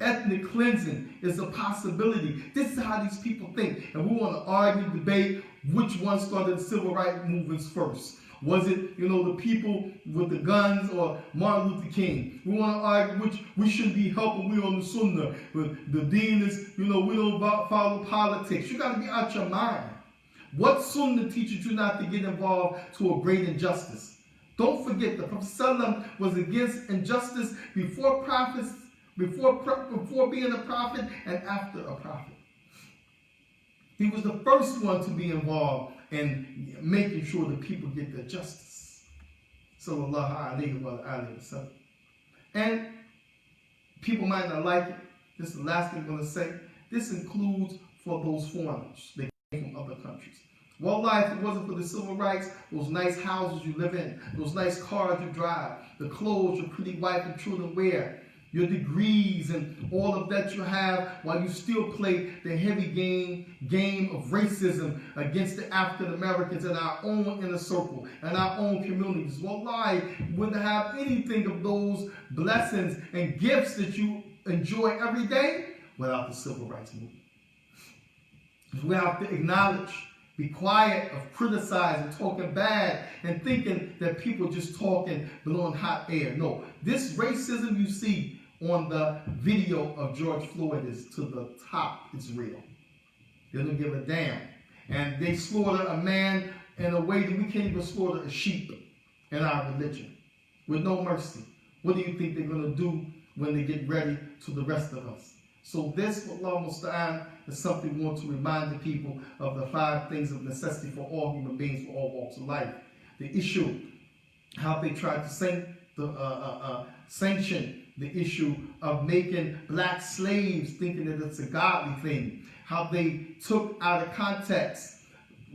Speaker 3: Ethnic cleansing is a possibility. This is how these people think. And we want to argue, debate which one started the civil rights movements first. Was it, the people with the guns or Martin Luther King? We want to argue which we shouldn't be helping. We on the Sunnah. But the deen is, we don't follow politics. You got to be out your mind. What Sunnah teaches you not to get involved to a great injustice? Don't forget the Prophet ﷺ was against injustice before prophets, before being a prophet and after a prophet. He was the first one to be involved in making sure that people get their justice. Sallallahu alayhi wa sallam. And people might not like it. This is the last thing I'm going to say. This includes for those foreigners. They came from other countries. Wallahi, if it wasn't for the civil rights, those nice houses you live in, those nice cars you drive, the clothes your pretty wife and children wear, your degrees and all of that you have, while you still play the heavy game of racism against the African Americans in our own inner circle and our own communities. Wallahi, you wouldn't have anything of those blessings and gifts that you enjoy every day without the civil rights movement. We have to acknowledge, be quiet of criticizing, talking bad, and thinking that people just talking, blowing hot air. No, this racism you see on the video of George Floyd is to the top. It's real. They don't give a damn. And they slaughter a man in a way that we can't even slaughter a sheep in our religion with no mercy. What do you think they're going to do when they get ready to the rest of us? So this, Allah Musta'an, is something we want to remind the people of the 5 things of necessity for all human beings, for all walks of life. The issue, how they tried to sanction the issue of making black slaves, thinking that it's a godly thing. How they took out of context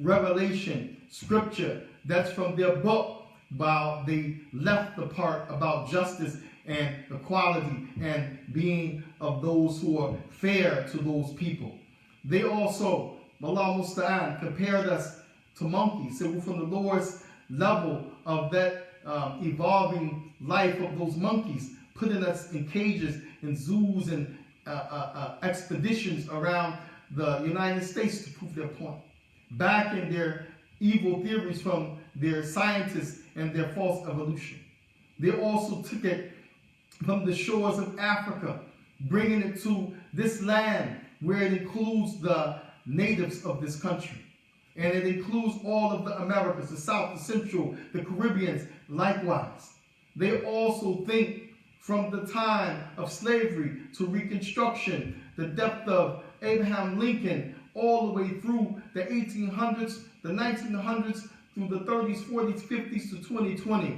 Speaker 3: revelation, scripture, that's from their book, while they left the part about justice and equality and being of those who are fair to those people. They also, Allah Musta'an, compared us to monkeys. So we're from the lowest level of that evolving life of those monkeys, putting us in cages, in zoos, and expeditions around the United States to prove their point. Back in their evil theories from their scientists and their false evolution. They also took it from the shores of Africa, bringing it to this land where it includes the natives of this country. And it includes all of the Americas, the South, the Central, the Caribbeans, likewise. They also think from the time of slavery to Reconstruction, the depth of Abraham Lincoln, all the way through the 1800s, the 1900s, through the 30s, 40s, 50s to 2020.